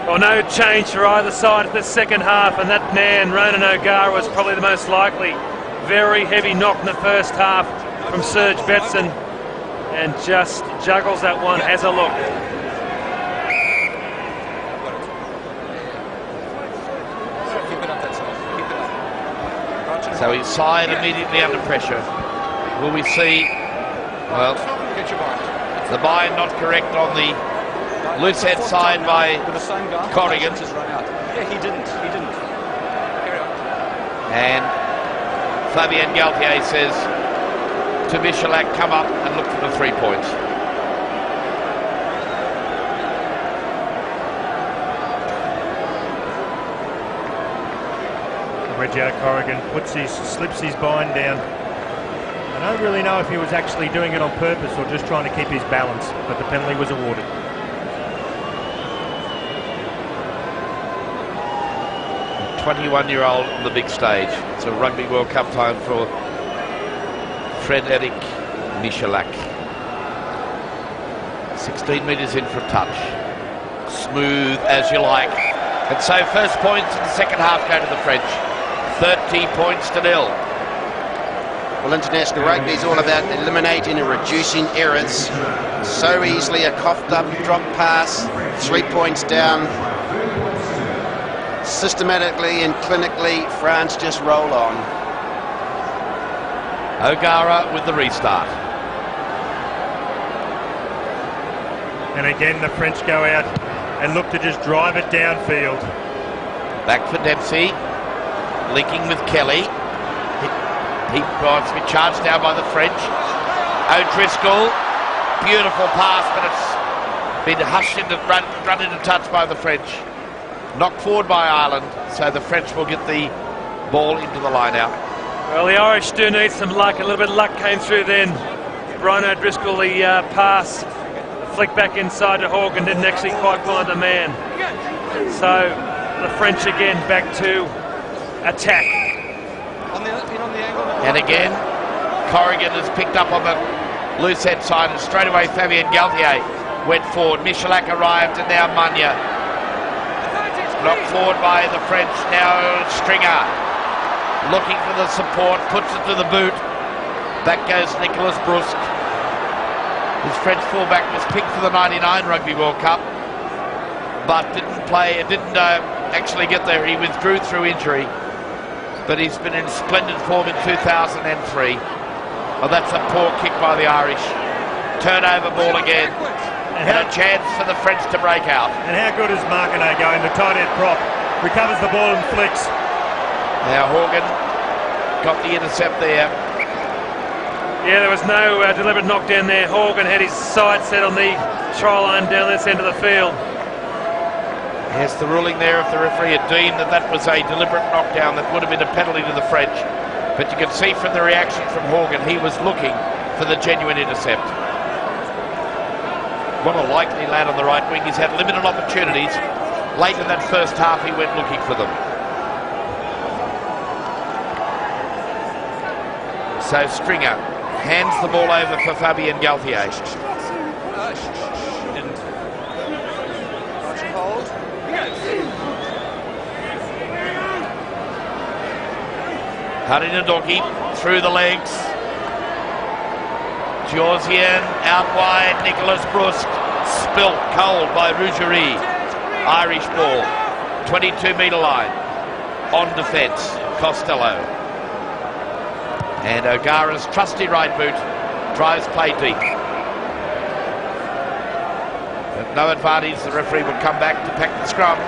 Well, no change for either side of the second half, and that man, Ronan O'Gara, was probably the most likely. Very heavy knock in the first half from Serge Betson, and just juggles that one. Has a look. So he's side immediately under pressure. Will we see? Well, the bind not correct on the loose head side by Corrigan. Yeah, he didn't. And Fabien Galtier says to Michalak, come up and look for the 3 points. Reggie Corrigan slips his bind down. I don't really know if he was actually doing it on purpose or just trying to keep his balance, but the penalty was awarded. A 21-year-old on the big stage. It's a Rugby World Cup time for Frédéric Michalak. 16 metres in for a touch. Smooth as you like. And so first points in the second half go to the French. 30 points to 0. Well, international rugby is all about eliminating and reducing errors. So easily a coughed up drop pass, 3 points down. Systematically and clinically, France just roll on. O'Gara with the restart. And again, the French go out and look to just drive it downfield. Back for Dempsey, linking with Kelly. He tries to be charged now by the French. O'Driscoll, beautiful pass, but it's been hushed into, run into touch by the French. Knocked forward by Ireland, so the French will get the ball into the line out. Well, the Irish do need some luck. A little bit of luck came through then. Brian O'Driscoll, the pass, flicked back inside to Horgan, didn't actually quite find the man. So the French again back to attack. And again, Corrigan has picked up on the loose head side, and straight away Fabien Galthier went forward. Michalak arrived, and now Manya. Knocked forward by the French, now Stringer. Looking for the support, puts it to the boot. Back goes Nicholas Brusque. His French fullback was picked for the 99 Rugby World Cup, but didn't play, didn't actually get there. He withdrew through injury, but he's been in splendid form in 2003. Oh, that's a poor kick by the Irish. Turnover ball again. And a chance for the French to break out. And how good is Martineau going? The tight end prop recovers the ball and flicks. Now Horgan got the intercept there. Yeah, there was no deliberate knockdown there. Horgan had his side set on the try line down this end of the field. Yes, the ruling there, if the referee had deemed that that was a deliberate knockdown, that would have been a penalty to the French. But you can see from the reaction from Horgan, he was looking for the genuine intercept. What a likely lad on the right wing. He's had limited opportunities. Late in that first half, he went looking for them. So Stringer hands the ball over for Fabien Galthier. Harinadorki through the legs. Georgian out wide, Nicholas Brusque spilt cold by Rougerie. Irish ball, 22-metre line, on defence, Costello. And O'Gara's trusty right boot drives play deep. At no advantage, the referee will come back to pack the scrum.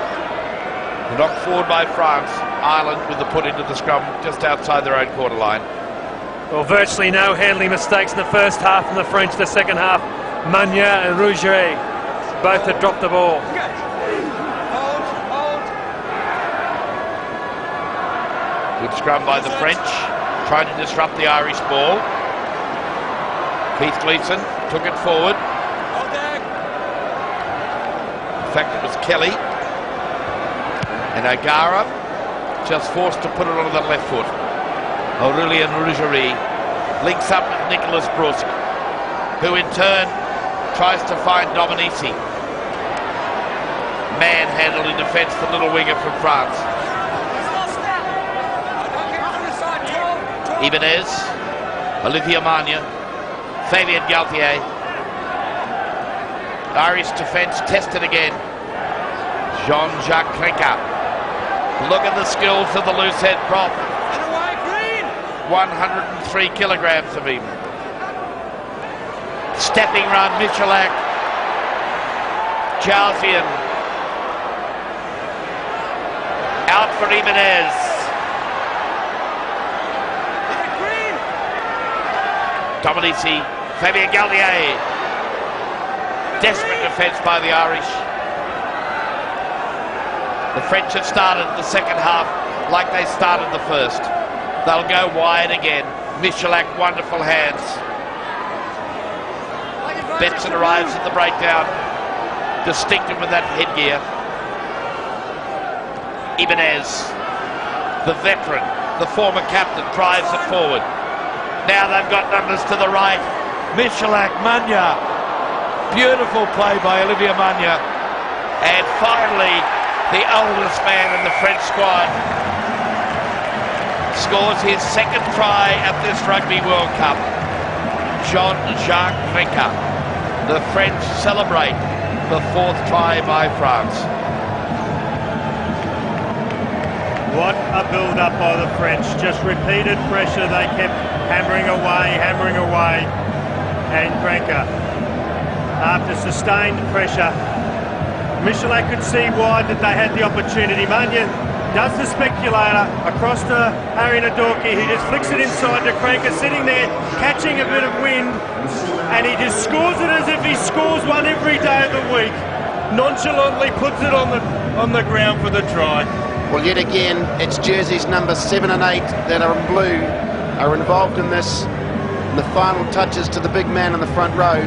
Knocked forward by France. Ireland with the put into the scrum just outside their own quarter line. Well, virtually no handling mistakes in the first half from the French. The second half, Magna and Rougerie both had dropped the ball. Good scrum by the French, trying to disrupt the Irish ball. Keith Gleeson took it forward. In fact, it was Kelly. And O'Gara just forced to put it onto the left foot. Aurélien Rougerie links up with Nicholas Brusque, who in turn tries to find Dominici. Manhandled in defence, the little winger from France. Ibanez, Olivier Magna, Fabien Galthier. Irish defence tested again. Jean-Jacques Krenka. Look at the skills of the loose head prop. 103 kilograms of him. Stepping round Michalak. Jalzian. Out for Ibanez. Dominici, Fabien Galthier. Desperate defence by the Irish. The French have started the second half like they started the first. They'll go wide again. Michalak, wonderful hands. Benson arrives at the breakdown. Distinctive with that headgear. Ibanez, the veteran, the former captain, drives it forward. Now they've got numbers to the right. Michalak, Magna. Beautiful play by Olivier Magna. And finally, the oldest man in the French squad. scores his second try at this Rugby World Cup. Jean-Jacques Renka. The French celebrate the fourth try by France. What a build-up by the French. Just repeated pressure. They kept hammering away. And Renka, after sustained pressure, Michalak could see wide that they had the opportunity. Manya does the speculator across to Harry Nadorki. He just flicks it inside to Cranker, sitting there catching a bit of wind, and he just scores it as if he scores one every day of the week. Nonchalantly puts it on the ground for the try. Well, yet again, it's jerseys number 7 and 8 that are in blue are involved in this. And the final touches to the big man in the front row.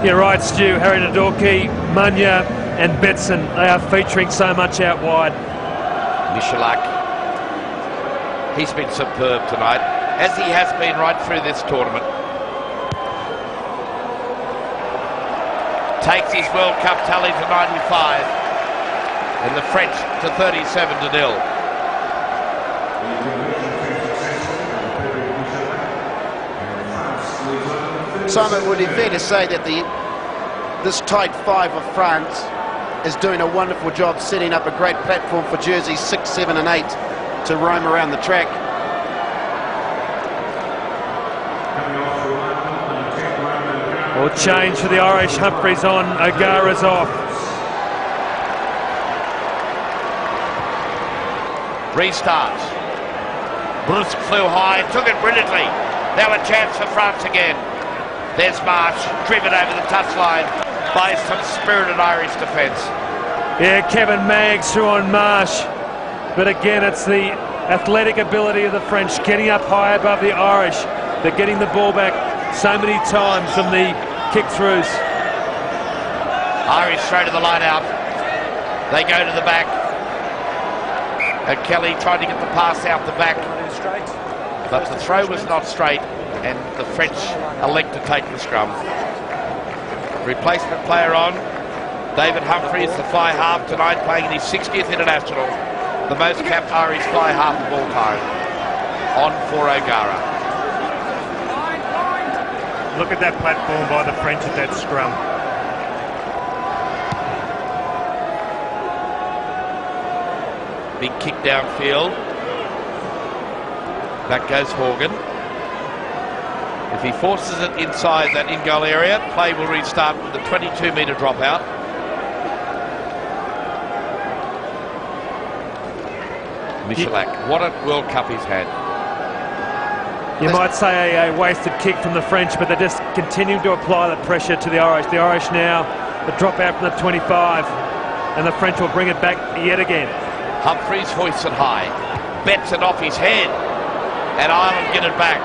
You're right, Stu. Harry Nadorki, Munya and Betson, they are featuring so much out wide. Michalak, he's been superb tonight, as he has been right through this tournament. Takes his World Cup tally to 95, and the French to 37-0. Simon, would it be fair to say that this tight five of France is doing a wonderful job setting up a great platform for jerseys 6, 7 and 8 to roam around the track? Or change for the Irish. Humphreys on, O'Gara's off. Restart. Brusque flew high, took it brilliantly. Now a chance for France again. There's Marsh, driven over the touchline by some spirited Irish defence. Yeah, Kevin Maggs through on Marsh. But again, it's the athletic ability of the French getting up high above the Irish. They're getting the ball back so many times from the kick-throughs. Irish throw to the line out. They go to the back. And Kelly tried to get the pass out the back. But the throw was not straight, and the French elect to take the scrum. Replacement player on. David Humphreys, the fly half tonight, playing in his 60th international. The most capped Irish fly half of all time. On for O'Gara. Look at that platform by the French at that scrum. Big kick downfield. Back goes Horgan. If he forces it inside that in-goal area, play will restart with a 22-metre dropout. Michalak, what a World Cup he's had. You might say a wasted kick from the French, but they're just continuing to apply the pressure to the Irish. The Irish now, the drop out from the 25, and the French will bring it back yet again. Humphreys hoists it high, bets it off his head, and Ireland get it back.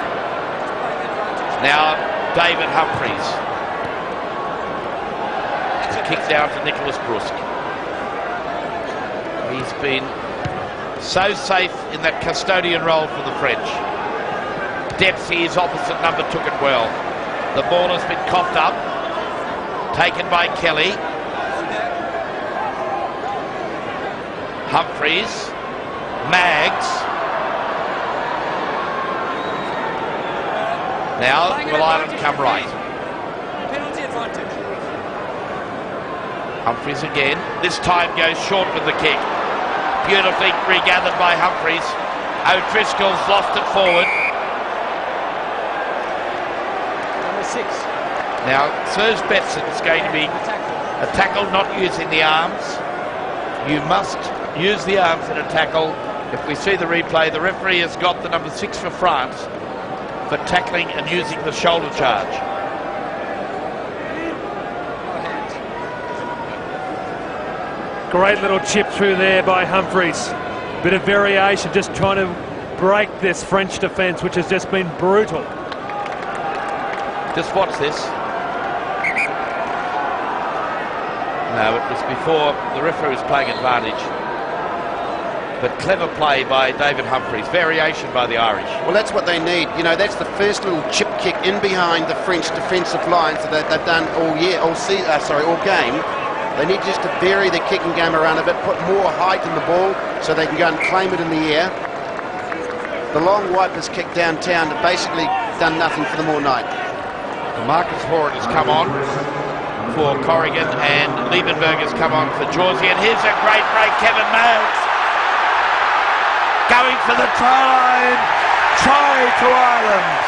Now David Humphreys. It's a kick down to Nicholas Brusque. He's been so safe in that custodian role for the French. Dempsey, his opposite number, took it well. The ball has been coughed up, taken by Kelly. Humphreys, Maggs. Now will Ireland come right? Penalty advantage. Humphreys again. This time goes short with the kick. Beautifully regathered by Humphreys. O'Driscoll's lost it forward. Number 6. Now Serge Betson's going to be a tackle not using the arms. You must use the arms in a tackle. If we see the replay, the referee has got the number 6 for France for tackling and using the shoulder charge. Great little chip through there by Humphreys. Bit of variation, just trying to break this French defence, which has just been brutal. Just watch this. No, it was before the referee was playing advantage. But clever play by David Humphreys. Variation by the Irish. Well, that's what they need. You know, that's the first little chip kick in behind the French defensive lines that they've done all year, all game. They need just to vary their kicking game around a bit, put more height in the ball so they can go and claim it in the air. The long wipers kick downtown have basically done nothing for them all night. Marcus Horan has come on for Corrigan and Liebenberg has come on for Georgie. And here's a great break, Kevin Maggs going for the try line. Try to Ireland.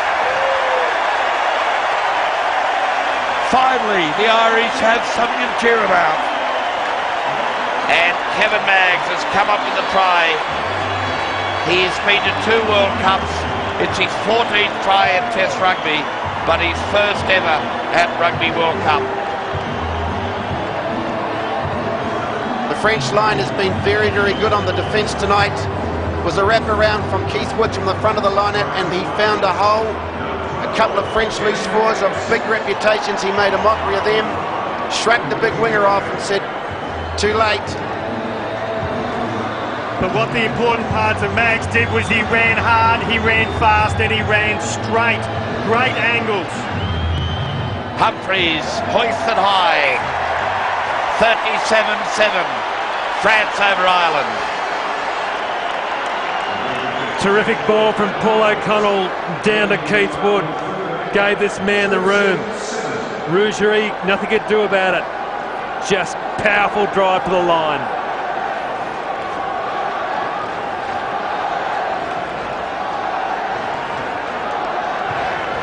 Finally, the Irish have something to cheer about. And Kevin Maggs has come up with the try. He's been to 2 World Cups. It's his 14th try at Test Rugby, but his first ever at Rugby World Cup. The French line has been very, very good on the defence tonight. It was a wraparound from Keith Woods from the front of the line-out, and he found a hole. A couple of French loose fours of big reputations. He made a mockery of them, shrugged the big winger off and said, too late. But what the important parts of Maggs did was he ran hard, he ran fast, and he ran straight. Great angles. Humphreys hoisted high. 37-7. France over Ireland. Terrific ball from Paul O'Connell down to Keith Wood. Gave this man the room. Rougerie, nothing he could do about it. Just powerful drive to the line.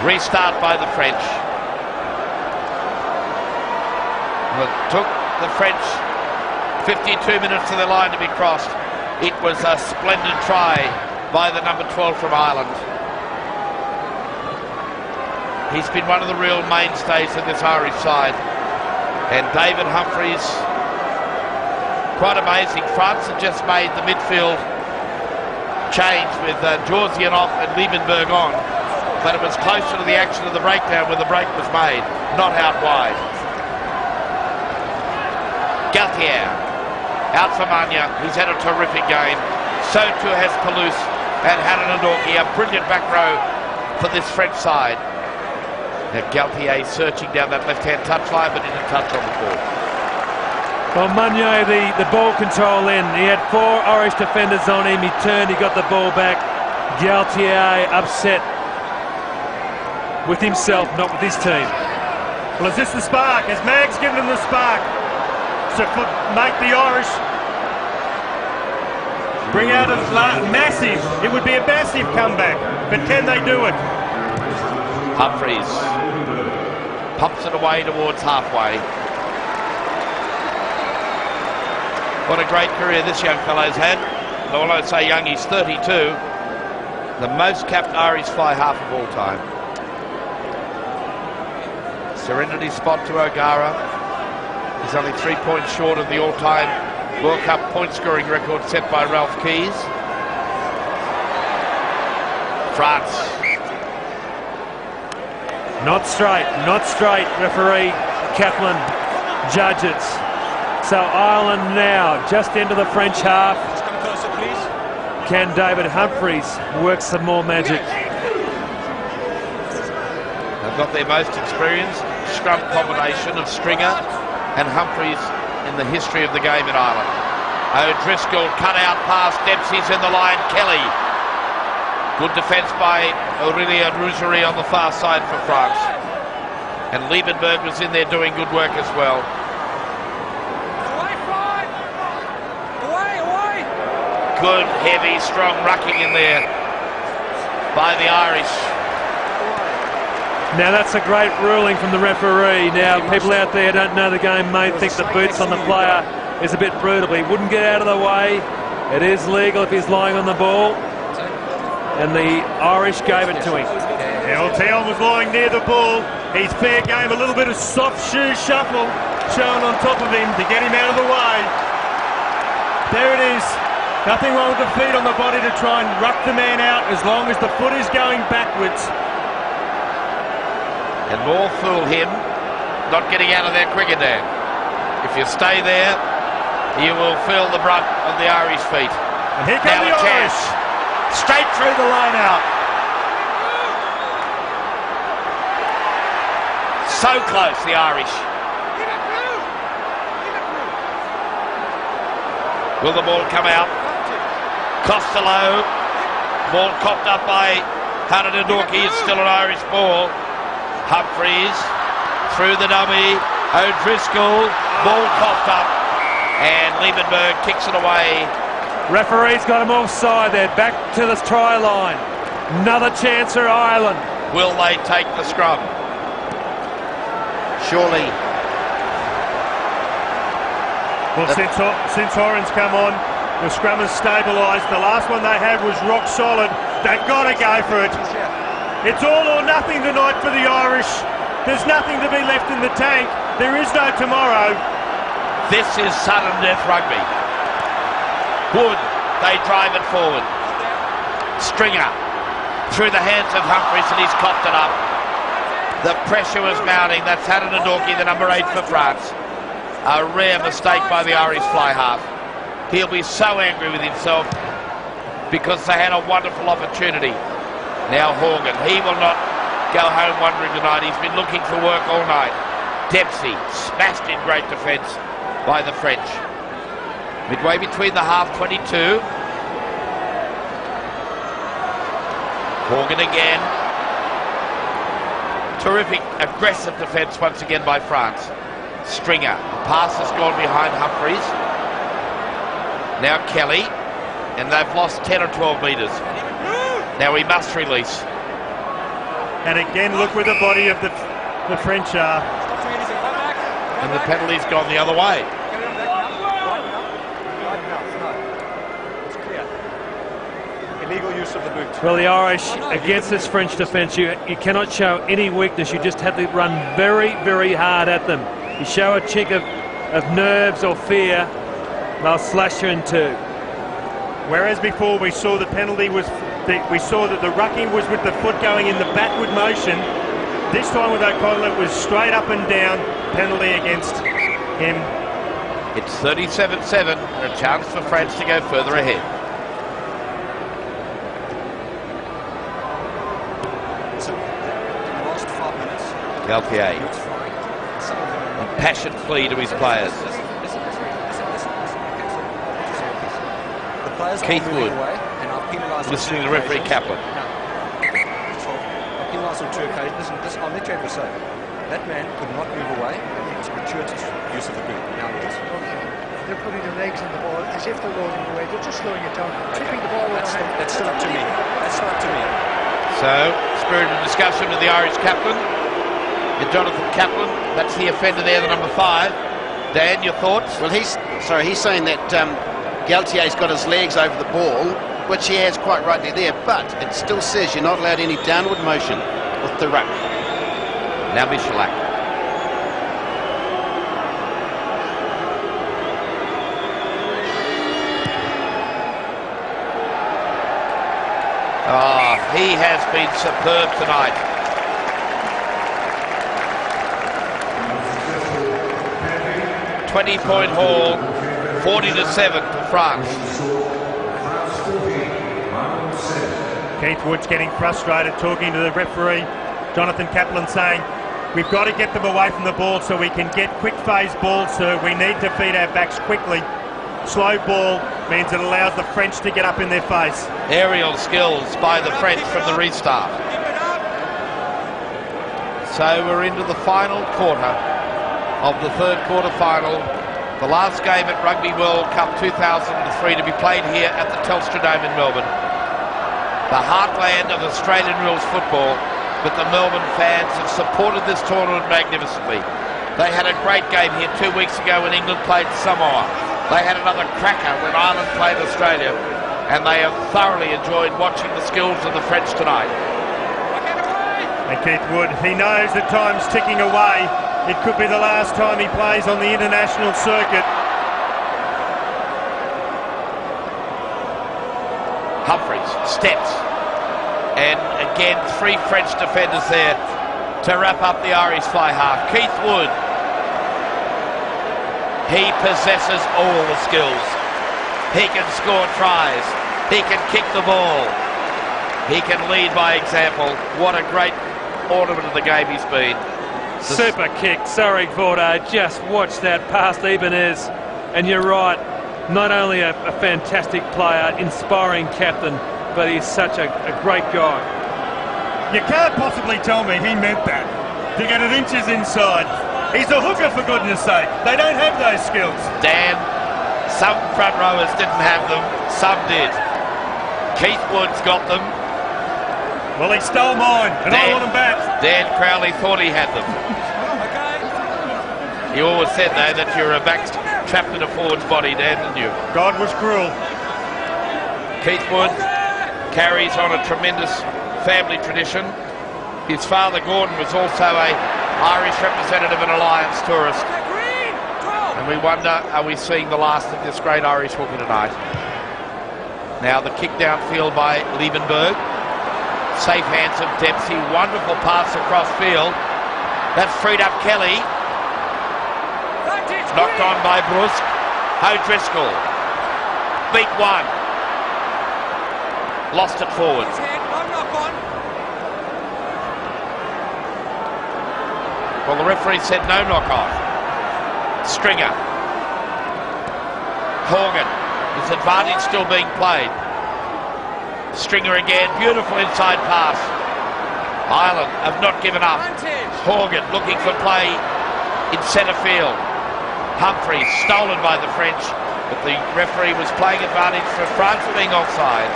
Restart by the French. It took the French 52 minutes to the line to be crossed. It was a splendid try by the number 12 from Ireland. He's been one of the real mainstays of this Irish side. And David Humphreys, quite amazing. France had just made the midfield change with Georgian off and Liebenberg on. But it was closer to the action of the breakdown where the break was made, not out wide. Galtier, out for Mania. He's had a terrific game. So too has Palouse and Hananadorki, a brilliant back row for this French side. Now Galtier searching down that left-hand touchline, but didn't touch on the ball. Well, Mugnier, the ball control in. He had 4 Irish defenders on him. He turned, he got the ball back. Galtier upset with himself, not with his team. Well, is this the spark? Has Maggs given them the spark to make the Irish bring out a massive, it would be a massive comeback, but can they do it? Humphreys pumps it away towards halfway. What a great career this young fellow's had. And when I say young, he's 32. The most capped Irish fly half of all time. Serenity spot to O'Gara. He's only 3 points short of the all-time World Cup point-scoring record set by Ralph Keyes. France. Not straight, referee Kaplan judges. So Ireland now just into the French half. Come closer, please. Can David Humphreys work some more magic? They've got their most experienced scrum combination of Stringer and Humphreys in the history of the game in Ireland. O'Driscoll cut out pass, Dempsey's in the line, Kelly. Good defence by Aurélien Rougerie on the far side for France. And Liebenberg was in there doing good work as well. Away! Good, heavy, strong rucking in there by the Irish. Now that's a great ruling from the referee. Now people out there don't know the game may think the boots on the player is a bit brutal. He wouldn't get out of the way. It is legal if he's lying on the ball. And the Irish gave it to him. Well, Theon was lying near the ball. He's fair game. A little bit of soft shoe shuffle shown on top of him to get him out of the way. There it is. Nothing wrong with the feet on the body to try and ruck the man out as long as the foot is going backwards. And more fool him not getting out of there quicker, Dan. If you stay there, you will feel the brunt of the Irish feet. And here come the Irish. Straight through the line out. So close, the Irish. Will the ball come out? Costello. Ball copped up by Haradadorki. It's still an Irish ball. Humphries through the dummy. O'Driscoll. Ball copped up. And Liebenberg kicks it away. Referee's got him offside there. Back to the try line. Another chance for Ireland. Will they take the scrum? Surely. Well, since Oran's come on, the scrum has stabilised. The last one they had was rock solid. They've got to go for it. It's all or nothing tonight for the Irish. There's nothing to be left in the tank. There is no tomorrow. This is sudden death rugby. Wood, they drive it forward. Stringer through the hands of Humphries, and he's copped it up. The pressure was mounting. That's Haradadorki, the number 8 for France. A rare mistake by the Irish fly half. He'll be so angry with himself because they had a wonderful opportunity. Now Horgan, he will not go home wondering tonight. He's been looking for work all night. Dempsey smashed in great defence by the French. Midway between the half, 22. Horgan again. Terrific aggressive defence once again by France. Stringer. The pass has gone behind Humphries. Now Kelly. And they've lost 10 or 12 metres. Now he must release. And again, look where the body of the French are. And the penalty's gone the other way. Illegal use of the boot. Well, the Irish, against this French defence, you cannot show any weakness. You just have to run very, very hard at them. You show a chink of nerves or fear, they'll slash you in two. Whereas before we saw the penalty was, we saw that the rucking was with the foot going in the backward motion. This time with O'Connell it was straight up and down, penalty against him. It's 37-7, and a chance for France to go further ahead. So, in the last 5 minutes, Galtier, it's fine. impassioned plea to his players. The players Keith are moving Wood, away, and I've penalised listening to the referee Kaplan. I've penalised on 2 occasions. Listen, I'll let you have a say. That man could not move away, and it's a gratuitous use of the boot. Now, they're putting their legs on the ball as if they're rolling away. They're just slowing it down, tipping the ball overhead. That's not to me. That's not to me. So, spirited discussion with the Irish captain, Jonathan Kaplan. That's the offender there, the number 5. Dan, your thoughts? Well, he's saying that Galtier's got his legs over the ball, which he has quite rightly there, but it still says you're not allowed any downward motion with the ruck. Now Michalak. Oh, he has been superb tonight. .20 haul, 40-7 to France. Keith Wood's getting frustrated, talking to the referee. Jonathan Kaplan saying, we've got to get them away from the ball so we can get quick phase balls, sir. We need to feed our backs quickly. Slow ball means it allows the French to get up in their face. Aerial skills by the French from the restart. So we're into the final quarter of the third quarter final. The last game at Rugby World Cup 2003 to be played here at the Telstra Dome in Melbourne. The heartland of Australian rules football, but the Melbourne fans have supported this tournament magnificently. They had a great game here 2 weeks ago when England played Samoa. They had another cracker when Ireland played Australia, and they have thoroughly enjoyed watching the skills of the French tonight. And Keith Wood, he knows that time's ticking away. It could be the last time he plays on the international circuit. Humphries steps, and again 3 French defenders there to wrap up the Irish fly half. Keith Wood, he possesses all the skills. He can score tries, he can kick the ball, he can lead by example. What a great ornament of the game he's been. Super kick, sorry Gordo, just watch that past Ibanez, and you're right, not only a fantastic player, inspiring captain, but he's such a great guy. You can't possibly tell me he meant that, to get it inches inside. He's a hooker, for goodness sake. They don't have those skills. Dan, some front rowers didn't have them, some did. Keith Wood's got them. Well, he stole mine, and I want them back. Dan Crowley thought he had them. He always said, though, that you're a back trapped in a forward's body, Dan, didn't you? God was cruel. Keith Wood carries on a tremendous family tradition. His father, Gordon, was also a Irish representative and Alliance tourist. And we wonder, are we seeing the last of this great Irish hooker tonight? Now the kick downfield by Liebenberg. Safe hands of Dempsey. Wonderful pass across field. That's freed up Kelly. Knocked on by Brusque. O'Driscoll. Beat one. Lost it forward. Well, the referee said no knock on. Stringer. Horgan. His advantage still being played. Stringer again, beautiful inside pass. Ireland have not given up. Horgan looking for play in centre field. Humphreys stolen by the French, but the referee was playing advantage for France being offside.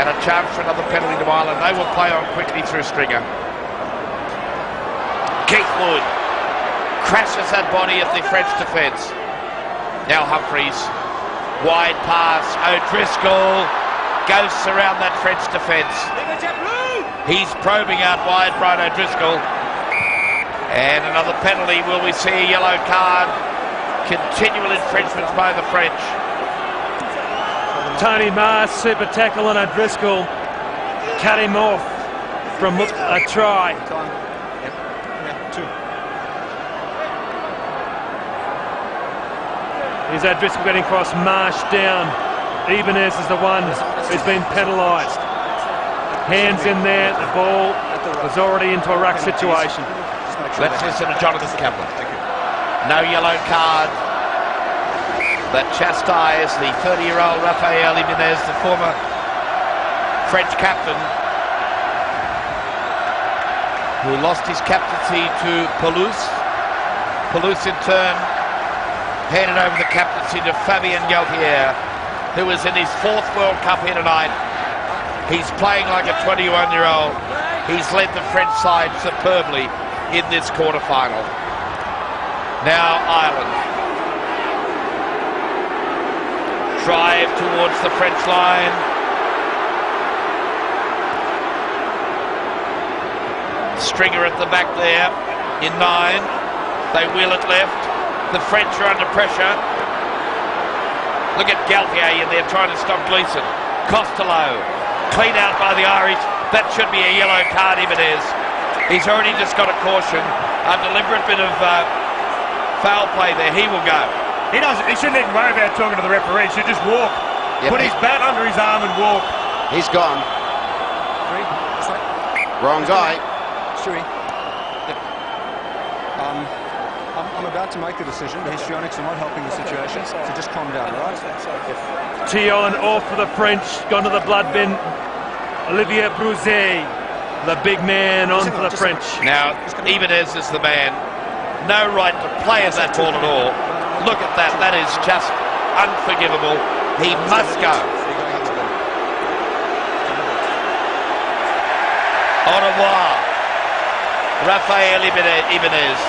And a chance for another penalty to Ireland. They will play on quickly through Stringer. Keith Wood crashes that body at the French defence. Now Humphreys, wide pass, O'Driscoll goes around that French defence. He's probing out wide, Brian O'Driscoll. And another penalty. Will we see a yellow card? Continual infringements by the French. Tony Mars, super tackle on O'Driscoll. Cut him off from a try. Here's O'Driscoll getting across, Marsh down. Ibanez is the one who's been penalised. Hands in there, the ball was already into a ruck situation. Let's listen to Jonathan Kaplan. No yellow card. That chastised the 30-year-old Rafael Ibanez, the former French captain, who lost his captaincy to Palouse. Palouse in turn handed over the captaincy to Fabien Galtier, who is in his 4th World Cup here tonight. He's playing like a 21-year-old. He's led the French side superbly in this quarter-final. Now Ireland. Drive towards the French line. Stringer at the back there in 9. They wheel it left. The French are under pressure. Look at Galtier in there trying to stop Gleeson. Costello, clean out by the Irish. That should be a yellow card if it is. He's already just got a caution. A deliberate bit of foul play there. He will go. He shouldn't even worry about talking to the referee. He should just walk. Yep. Put his bat under his arm and walk. He's gone. Wrong guy. Stewie. I'm about to make the decision. The histrionics are not helping the situation, so just calm down, all right? Tillon off for the French, gone to the blood bin. Olivier Bruzet, the big man, on for the French. Now, Ibanez is the man. No right to play at that ball at all. Look at that. That is just unforgivable. He must go. Au revoir, Rafael Ibanez.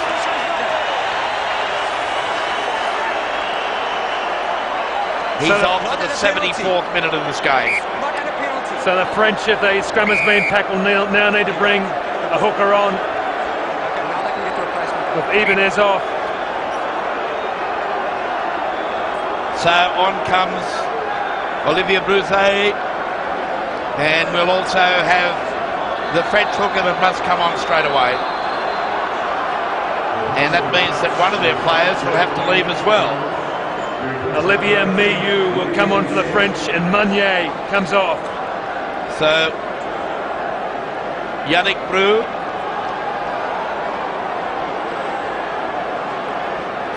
He's off at the 74th minute of this game. So the French, if the scrum has been tackled, now need to bring a hooker on with Ibanez off. So on comes Olivier Bruzet, and we'll also have the French hooker that must come on straight away. And that means that one of their players will have to leave as well. Olivier Meilloux will come on for the French, and Meunier comes off. So Yannick Brou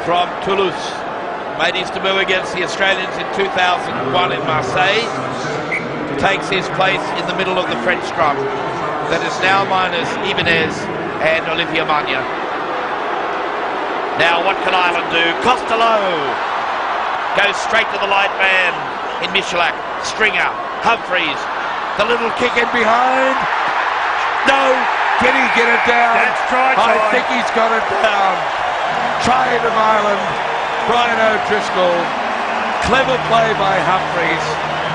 from Toulouse made his debut against the Australians in 2001 in Marseille, takes his place in the middle of the French scrum. That is now minus Ibanez and Olivier Magna. Now what can Ireland do? Costello goes straight to the light man in Michalak. Stringer, Humphreys, the little kick in behind. No, can he get it down? That's try I time. think he's got it down. Try of Ireland, Brian O'Driscoll. Clever play by Humphreys.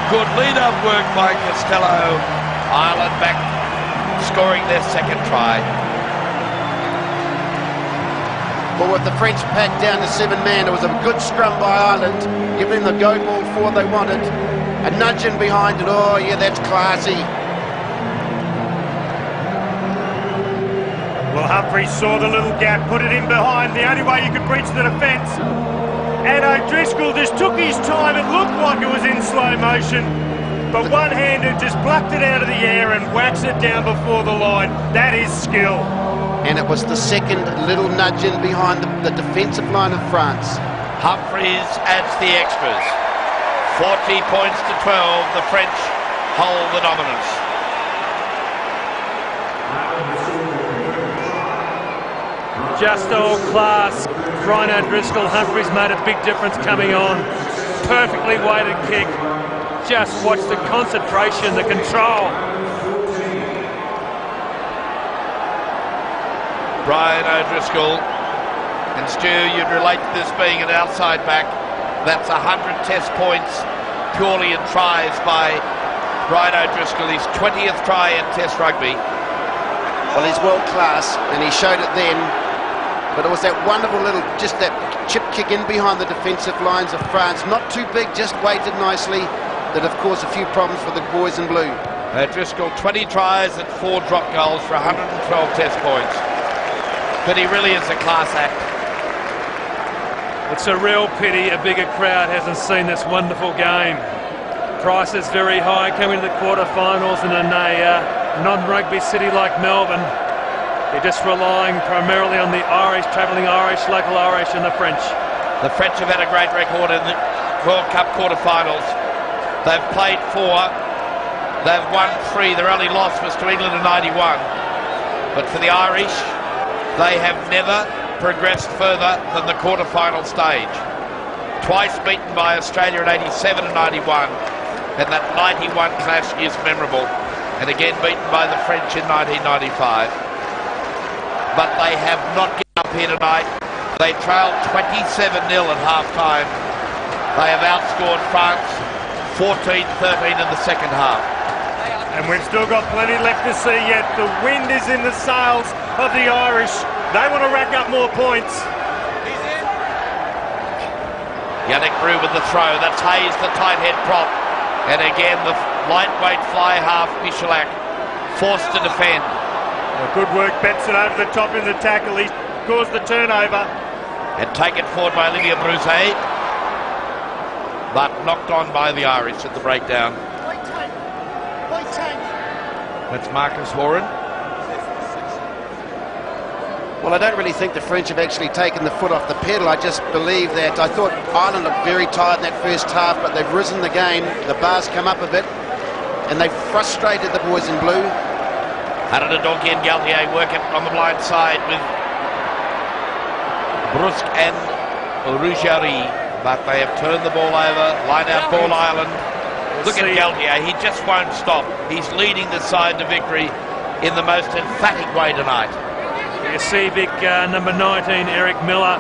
Good lead-up work by Costello. Ireland back scoring their second try. Well, with the French packed down to 7 man, it was a good scrum by Ireland, giving them the go ball for they wanted. A nudge in behind it. Oh, yeah, that's classy. Well, Humphreys saw the little gap, put it in behind, the only way you could breach the defence. And O'Driscoll just took his time. It looked like it was in slow motion, but one-handed just plucked it out of the air and whacks it down before the line. That is skill. And it was the second little nudge in behind the defensive line of France. Humphreys adds the extras. 40 points to 12. The French hold the dominance. Just all class. Brian O'Driscoll, Humphreys made a big difference coming on. Perfectly weighted kick. Just watch the concentration, the control. Brian O'Driscoll, and Stu, you'd relate to this being an outside back. That's 100 test points purely in tries by Brian O'Driscoll. His 20th try in test rugby. Well, he's world class, and he showed it then. But it was that wonderful little, just that chip kick in behind the defensive lines of France. Not too big, just weighted nicely. That have caused a few problems for the boys in blue. O'Driscoll, 20 tries and 4 drop goals for 112 test points. But he really is a class act. It's a real pity a bigger crowd hasn't seen this wonderful game. Price is very high coming to the quarterfinals in a non-rugby city like Melbourne. They're just relying primarily on the Irish, travelling Irish, local Irish and the French. The French have had a great record in the World Cup quarterfinals. They've played 4, they've won 3. Their only loss was to England in 91. But for the Irish, they have never progressed further than the quarterfinal stage. Twice beaten by Australia in 87 and 91, and that 91 clash is memorable. And again beaten by the French in 1995. But they have not given up here tonight. They trailed 27-0 at half-time. They have outscored France 14-13 in the second half. And we've still got plenty left to see yet. The wind is in the sails of the Irish. They want to rack up more points. Yannick Brew with the throw. That's Hayes, the tight head prop. And again, the lightweight fly half, Michalak, forced to defend. Well, good work, Benson over the top in the tackle. He caused the turnover. And taken forward by Olivier Brousset. But knocked on by the Irish at the breakdown. White tank. White tank. That's Marcus Horan. Well, I don't really think the French have actually taken the foot off the pedal. I just believe that I thought Ireland looked very tired in that first half, but they've risen the game. The bars come up a bit, and they've frustrated the boys in blue. Haradadonki and Galtier working on the blind side with Brusque and Rougerie, but they have turned the ball over. Line out ball Ireland. Look at Galtier, he just won't stop. He's leading the side to victory in the most emphatic way tonight. You see big number 19, Eric Miller,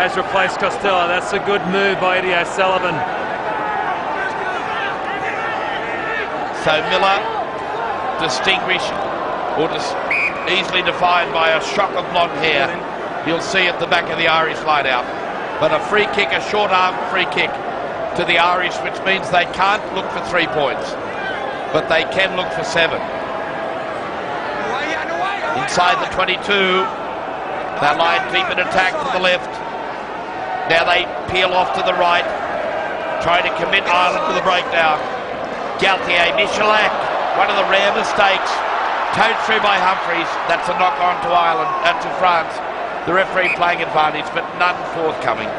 has replaced Costello. That's a good move by Eddie O'Sullivan. So Miller, distinguished or easily defined by a shock of blonde hair. You'll see at the back of the Irish line-out. But a free kick, a short-arm free kick to the Irish, which means they can't look for 3 points, but they can look for 7. Inside the 22, they line deep in attack to the left. Now they peel off to the right, trying to commit Ireland to the breakdown. Galtier, Michalak, one of the rare mistakes, towed through by Humphreys. That's a knock on to Ireland, to France. The referee playing advantage, but none forthcoming.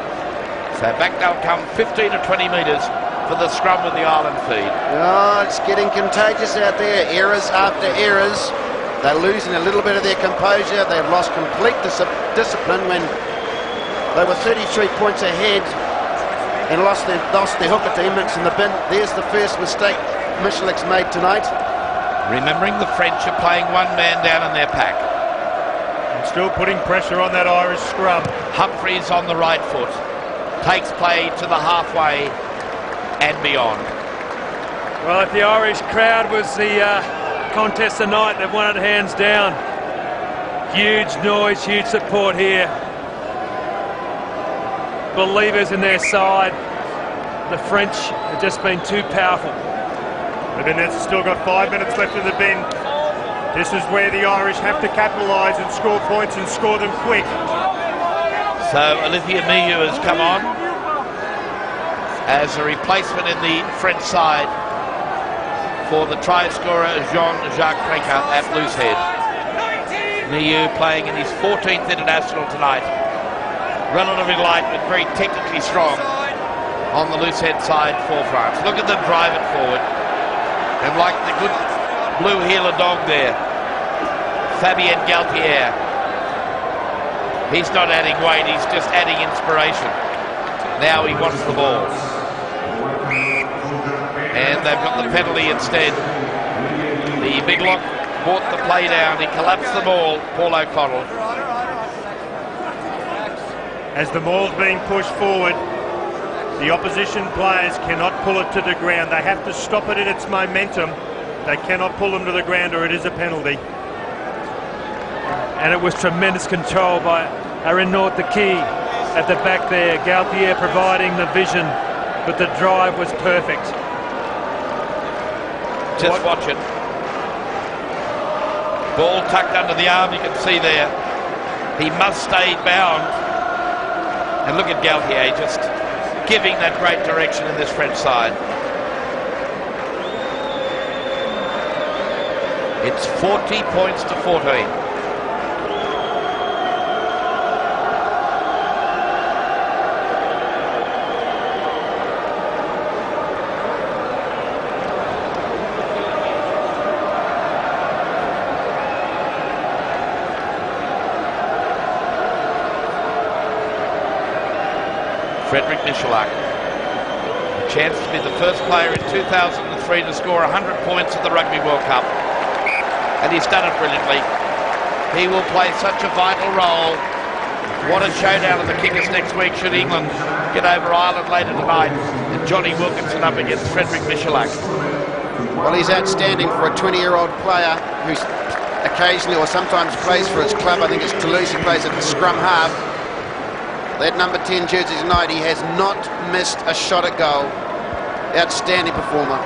So back they'll come 15 to 20 metres for the scrum with the Ireland feed. Oh, it's getting contagious out there. Errors after errors. They're losing a little bit of their composure. They've lost complete discipline when they were 33 points ahead and lost their hooker to Emmons in the bin. There's the first mistake Michelik's made tonight. Remembering the French are playing one man down in their pack. And still putting pressure on that Irish scrum. Humphreys on the right foot. Takes play to the halfway and beyond. Well, if the Irish crowd was the contest tonight, they've won it hands down. Huge noise, huge support here. Believers in their side. The French have just been too powerful. The Bennets have still got 5 minutes left in the bin. This is where the Irish have to capitalise and score points and score them quick. So Olivia Miu has come on as a replacement in the French side for the try scorer Jean-Jacques Craker at loosehead. Miu playing in his 14th international tonight. Relatively light but very technically strong on the loosehead side for France. Look at them drive it forward. And like the good blue heeler dog there, Fabien Galtier. He's not adding weight, he's just adding inspiration. Now he wants the ball. And they've got the penalty instead. The big lock brought the play down, he collapsed the ball, Paul O'Connell. As the ball's being pushed forward, the opposition players cannot pull it to the ground. They have to stop it in its momentum. They cannot pull them to the ground or it is a penalty. And it was tremendous control by Arinot the key at the back there. Galtier providing the vision, but the drive was perfect. Just watch it. Ball tucked under the arm, you can see there. He must stay bound. And look at Galtier just giving that great direction in this French side. It's 40 points to 14. Frederick Michalak, a chance to be the first player in 2003 to score 100 points at the Rugby World Cup, and he's done it brilliantly. He will play such a vital role. What a showdown of the kickers next week should England get over Ireland later tonight, and Johnny Wilkinson up against Frederick Michalak. Well, he's outstanding for a 20-year-old player who's occasionally or sometimes plays for his club. I think it's Toulouse. He plays at the scrum half. That number 10 jersey tonight, he has not missed a shot at goal. Outstanding performer.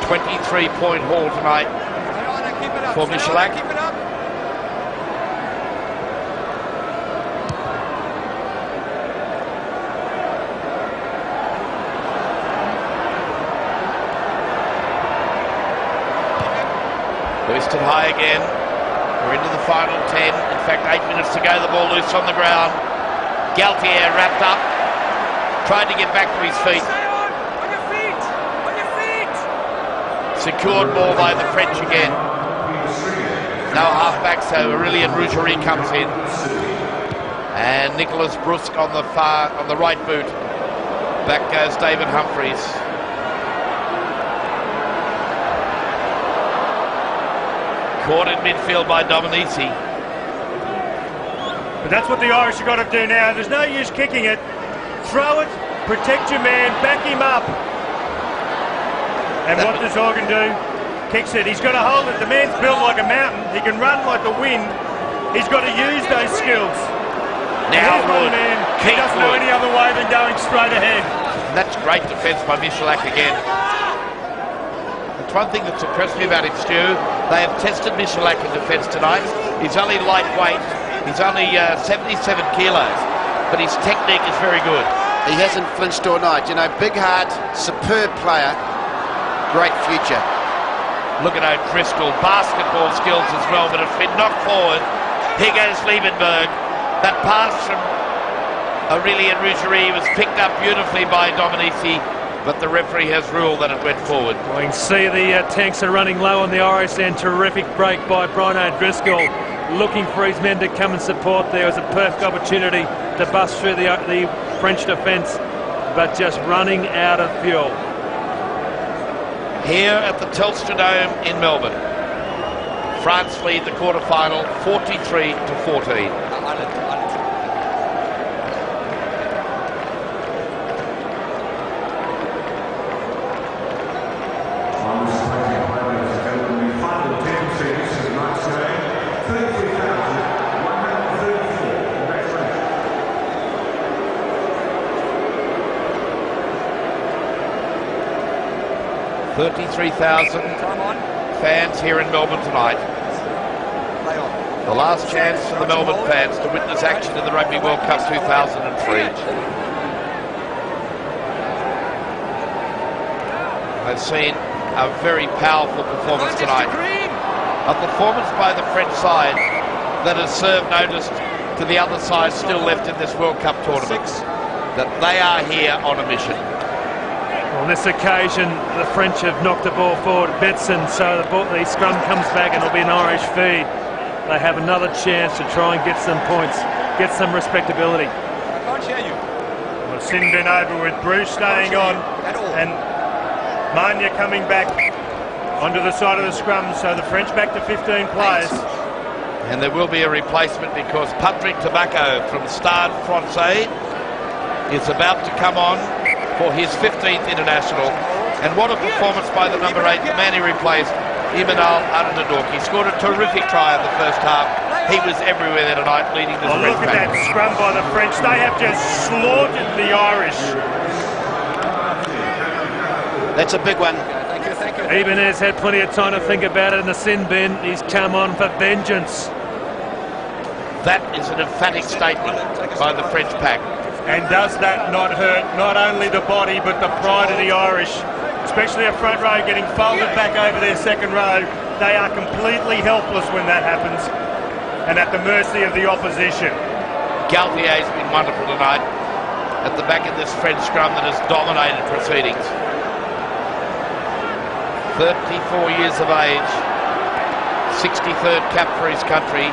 23-point haul tonight for Michalak. Hoisted high again. We're into the final 10. In fact, 8 minutes to go. The ball loose on the ground. Galtier wrapped up. Tried to get back to his feet. On your feet! On your feet! Secured ball by the French again. No halfback, so Aurélien Rougerie comes in. And Nicolas Brusque on the right boot. Back goes David Humphreys. Caught in midfield by Dominici. But that's what the Irish have got to do now. There's no use kicking it. Throw it, protect your man, back him up. And what does Horgan do? Kicks it. He's got to hold it. The man's built like a mountain. He can run like the wind. He's got to use those skills. Now one man, he doesn't know any other way than going straight ahead. And that's great defence by Michalak again. It's one thing that's impressed me about him, Stu. They have tested Michalak in defence tonight. He's only lightweight. He's only 77 kilos. But his technique is very good. He hasn't flinched all night. You know, big heart, superb player, great future. Look at O'Driscoll. Basketball skills as well, but it's been knocked forward. Here goes Liebenberg. That pass from Aurelien Rougerie was picked up beautifully by Dominici, but the referee has ruled that it went forward. We can see the tanks are running low on the Irish end. Terrific break by Brian O'Driscoll, looking for his men to come and support. There was a perfect opportunity to bust through the French defence, but just running out of fuel. Here at the Telstra Dome in Melbourne, France lead the quarter-final 43-14. $33,000 fans here in Melbourne tonight. The last chance for the Melbourne fans to witness action in the Rugby World Cup 2003. I've seen a very powerful performance tonight. A performance by the French side that has served notice to the other side still left in this World Cup tournament, that they are here on a mission. On this occasion, the French have knocked the ball forward, Betson, so the scrum comes back and it'll be an Irish feed. They have another chance to try and get some points, get some respectability. I can't hear you. Well, Sin been over with Bruce staying on and Mania coming back onto the side of the scrum, so the French back to 15 players. And there will be a replacement because Patrick Tobacco from Stade Francais is about to come on for his 15th international. And what a performance by the number 8, the man he replaced, Imanol Arnaudok. He scored a terrific try in the first half. He was everywhere there tonight, leading this Look at that scrum by the French. They have just slaughtered the Irish. That's a big one. Thank you. Ibanez had plenty of time to think about it in the sin bin. He's come on for vengeance. That is an emphatic statement by the French pack. And does that not hurt not only the body but the pride of the Irish, especially a front row getting folded back over their second row. They are completely helpless when that happens and at the mercy of the opposition. Galtier's been wonderful tonight at the back of this French scrum that has dominated proceedings. 34 years of age, 63rd cap for his country.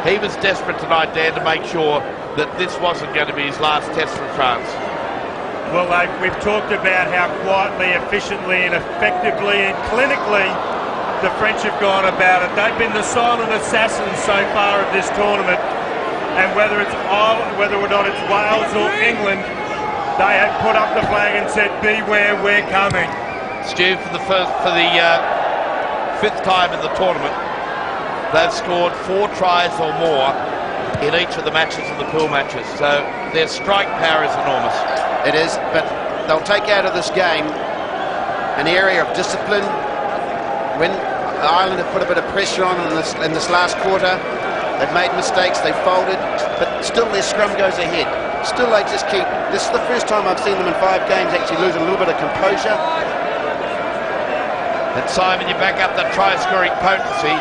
He was desperate tonight, Dan, to make sure that this wasn't going to be his last test for France. Well, we've talked about how quietly, efficiently and effectively and clinically the French have gone about it. They've been the silent assassins so far of this tournament, and whether or not it's Wales or England, they have put up the flag and said, beware, we're coming. Stu, for the fifth time in the tournament, they've scored 4 tries or more in each of the matches in the pool matches, so their strike power is enormous. It is, but they'll take out of this game an area of discipline. When Ireland have put a bit of pressure on in this last quarter, they've made mistakes, they've folded, but still their scrum goes ahead. Still they just keep, this is the first time I've seen them in 5 games actually lose a little bit of composure. And Simon, you back up that try-scoring potency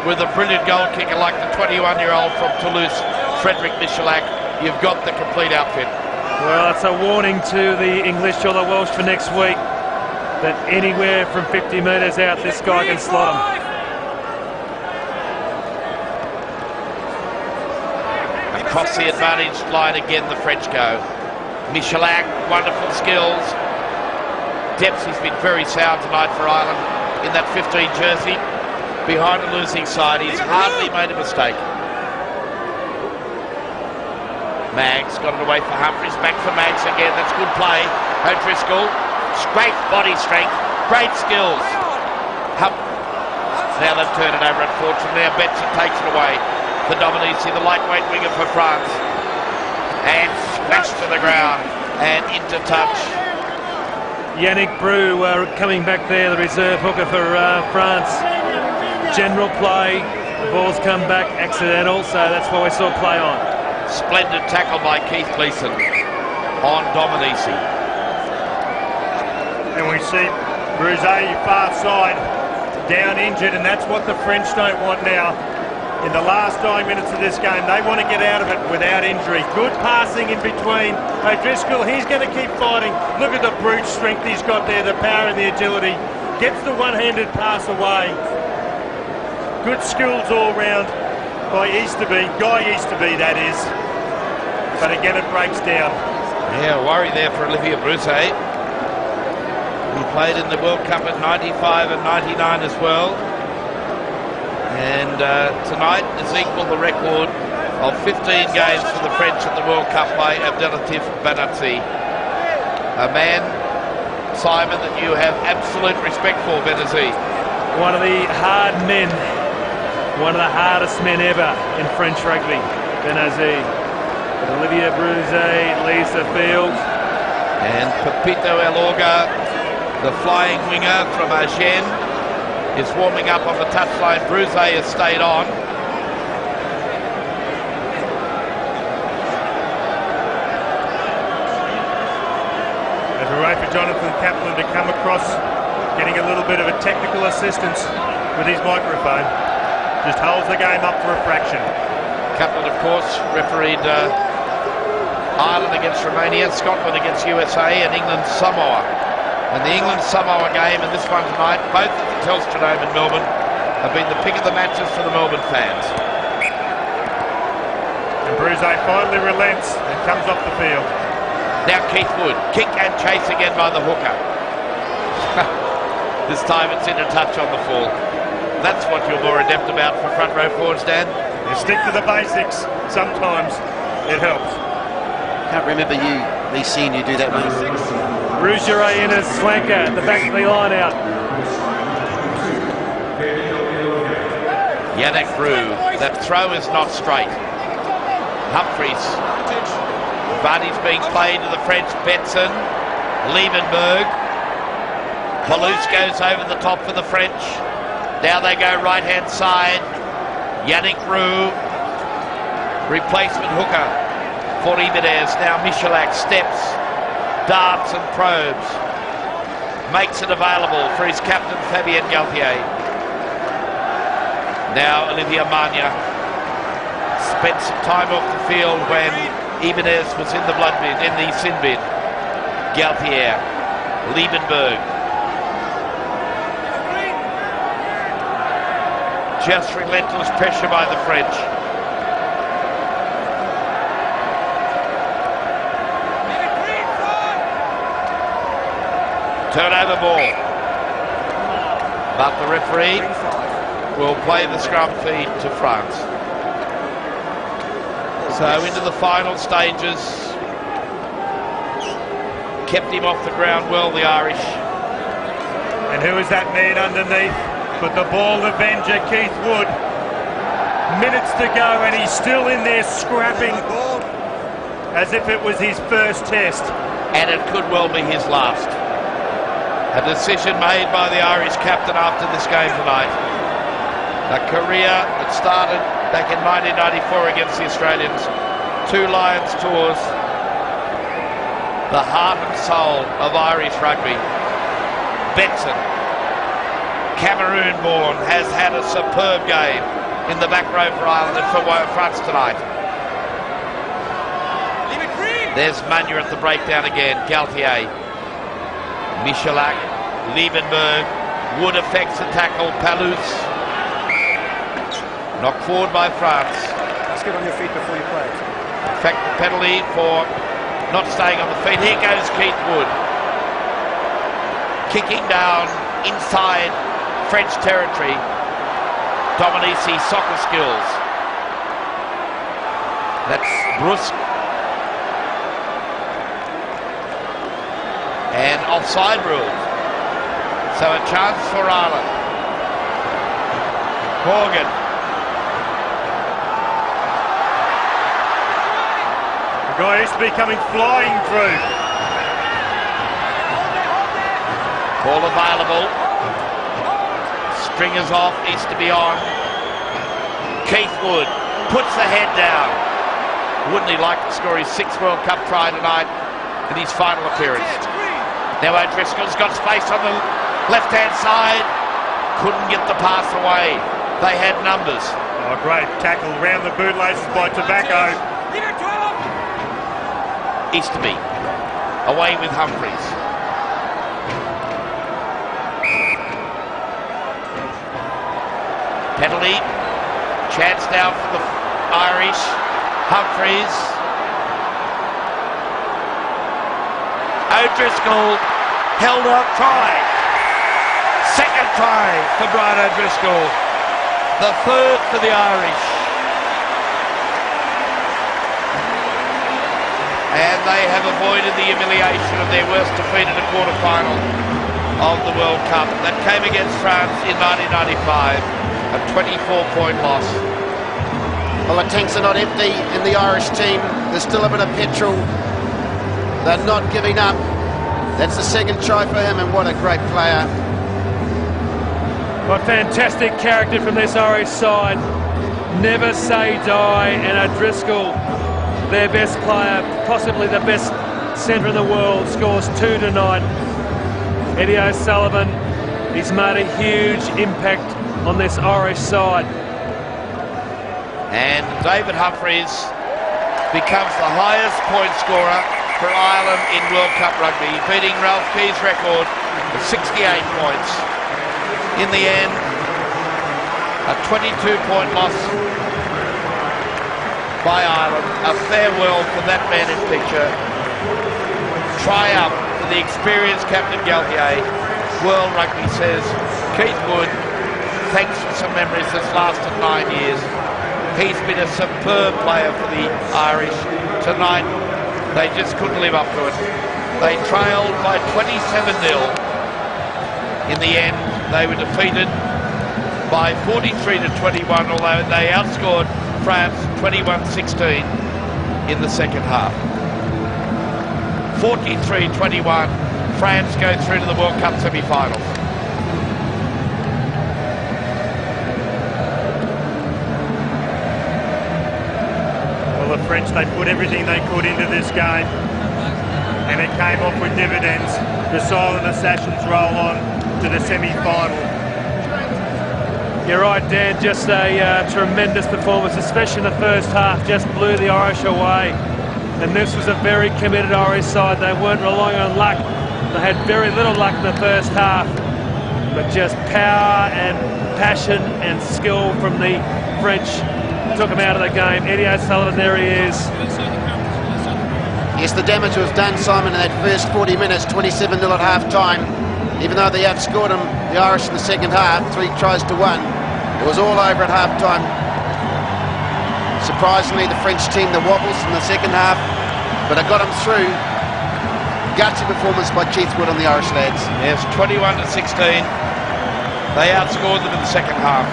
with a brilliant goal kicker like the 21-year-old from Toulouse, Frederic Michalak. You've got the complete outfit. Well, it's a warning to the English or the Welsh for next week that anywhere from 50 metres out, this guy can slot them. Across the advantage line again, the French go. Michalak, wonderful skills. Dempsey's been very sound tonight for Ireland in that 15 jersey. Behind the losing side, he's hardly made a mistake. Maggs got it away for Humphries, back for Maggs again, that's good play. O'Driscoll, great body strength, great skills. Now they've turned it over, unfortunately. Now Betson takes it away for Dominici, the lightweight winger for France. And smashed to the ground and into touch. Yannick Brou coming back there, the reserve hooker for France. General play, the ball's come back accidental, so that's why we saw play on. Splendid tackle by Keith Gleeson on Dominici. And we see Bruze far side down injured, and that's what the French don't want now. In the last 9 minutes of this game, they want to get out of it without injury. Good passing in between. O'Driscoll, he's going to keep fighting. Look at the brute strength he's got there, the power and the agility. Gets the one-handed pass away. Good skills all round by Easterby, Guy Easterby that is. But again it breaks down. Yeah, worry there for Olivier Bruce. He played in the World Cup in 95 and 99 as well. And tonight has equalled the record of 15 games for the French at the World Cup by Abdelatif Benazzi. A man, Simon, that you have absolute respect for, Benazzi. One of the hard men, one of the hardest men ever in French rugby, Benazzi. But Olivier Bruze leaves the field. And Pepito Elorga, the flying winger from Agen, is warming up on the touchline. Bruze has stayed on. There's a way for Jonathan Kaplan to come across, getting a little bit of a technical assistance with his microphone. Just holds the game up for a fraction. Kaplan, of course, refereed Ireland against Romania, Scotland against USA, and England-Samoa. And the England-Samoa game and this one tonight, both at the Telstra Dome in Melbourne, have been the pick of the matches for the Melbourne fans. And Bruze finally relents and comes off the field. Now Keith Wood, kick and chase again by the hooker. This time it's in a touch on the full. That's what you're more adept about for front row forwards, Dan. You stick to the basics. Sometimes it helps. Can't remember me seeing you do that one. Rougeray in as flanker at the back of the line out. Yannick Roux, that throw is not straight. Humphries, Vardy's being played to the French. Betson, Liebenberg, Palouse goes over the top for the French. Now they go right hand side. Yannick Roux, replacement hooker for Ibanez. Now Michalak steps, darts and probes, makes it available for his captain Fabien Galtier. Now Olivier Magna spent some time off the field when Ibanez was in the blood bin, in the sin bin. Galtier, Liebenberg, just relentless pressure by the French. Turnover ball. But the referee will play the scrum feed to France. So into the final stages. Kept him off the ground well, the Irish. And who is that man underneath? But the ball avenger, Keith Wood. Minutes to go and he's still in there scrapping as if it was his first test. And it could well be his last. A decision made by the Irish captain after this game tonight. A career that started back in 1994 against the Australians. 2 Lions tours. The heart and soul of Irish rugby. Betson, Cameroon-born, has had a superb game in the back row for Ireland and for France tonight. There's Magna at the breakdown again. Galtier, Michalak, Liebenberg, Wood affects the tackle. Palouse, knocked forward by France. Let's get on your feet before you play. In fact, penalty for not staying on the feet. Here goes Keith Wood. Kicking down inside French territory. Dominici soccer skills. That's brusque. And offside rules. So a chance for Ireland. Morgan. The guy used to be coming flying through. Ball available. Stringers off, needs to be on. Keith Wood puts the head down. Wouldn't he like to score his 6th World Cup try tonight in his final appearance? Now O'Driscoll's got space on the left-hand side. Couldn't get the pass away. They had numbers. Oh, great tackle round the bootlaces by Tobacco. Leave it to him. Easterby away with Humphreys. Penalty. Chance now for the Irish. Humphreys. O'Driscoll held up, try. Second try for Brian O'Driscoll. The third for the Irish. And they have avoided the humiliation of their worst defeat in a quarter-final of the World Cup. That came against France in 1995, a 24-point loss. Well, the tanks are not empty in the Irish team. There's still a bit of petrol. They're not giving up. That's the second try for him, and what a great player. What fantastic character from this Irish side. Never say die, and O'Driscoll, their best player, possibly the best centre in the world, scores 2 tonight. Eddie O'Sullivan, he's made a huge impact on this Irish side. And David Humphreys becomes the highest point scorer for Ireland in World Cup rugby, beating Ralph Key's record of 68 points. In the end, a 22-point loss by Ireland. A farewell for that man in picture. Triumph for the experienced Captain Galtier. World Rugby says, Keith Wood, thanks for some memories that's lasted 9 years. He's been a superb player for the Irish. Tonight, they just couldn't live up to it. They trailed by 27-0. In the end, they were defeated by 43-21, although they outscored France 21-16 in the second half. 43-21, France go through to the World Cup semi-finals. Well, the French, they put everything they could into this game, and it came off with dividends. The Silent Assassins roll on to the semi-final. You're right, Dan, just a tremendous performance, especially in the first half, just blew the Irish away. And this was a very committed Irish side. They weren't relying on luck. They had very little luck in the first half, but just power and passion and skill from the French took them out of the game. Eddie O'Sullivan, there he is. Yes, the damage was done, Simon, in that first 40 minutes, 27-0 at half-time. Even though they outscored them, the Irish in the second half, 3 tries to 1. It was all over at half-time. Surprisingly, the French team, the wobbles in the second half, but it got them through. Gutsy performance by Keith Wood on the Irish lads. Yes, 21-16. They outscored them in the second half,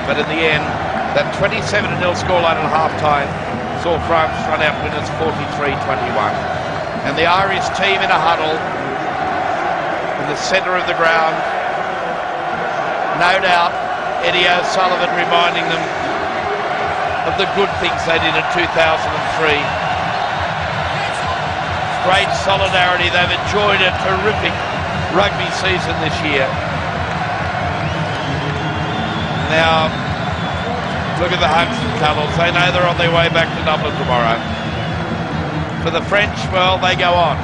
but in the end, that 27-0 scoreline at half-time saw France run out winners 43-21. And the Irish team in a huddle in the centre of the ground. No doubt, Eddie O'Sullivan reminding them of the good things they did in 2003. Great solidarity. They've enjoyed a terrific rugby season this year. Now, look at the hugs and cuddles. They know they're on their way back to Dublin tomorrow. For the French, well, they go on.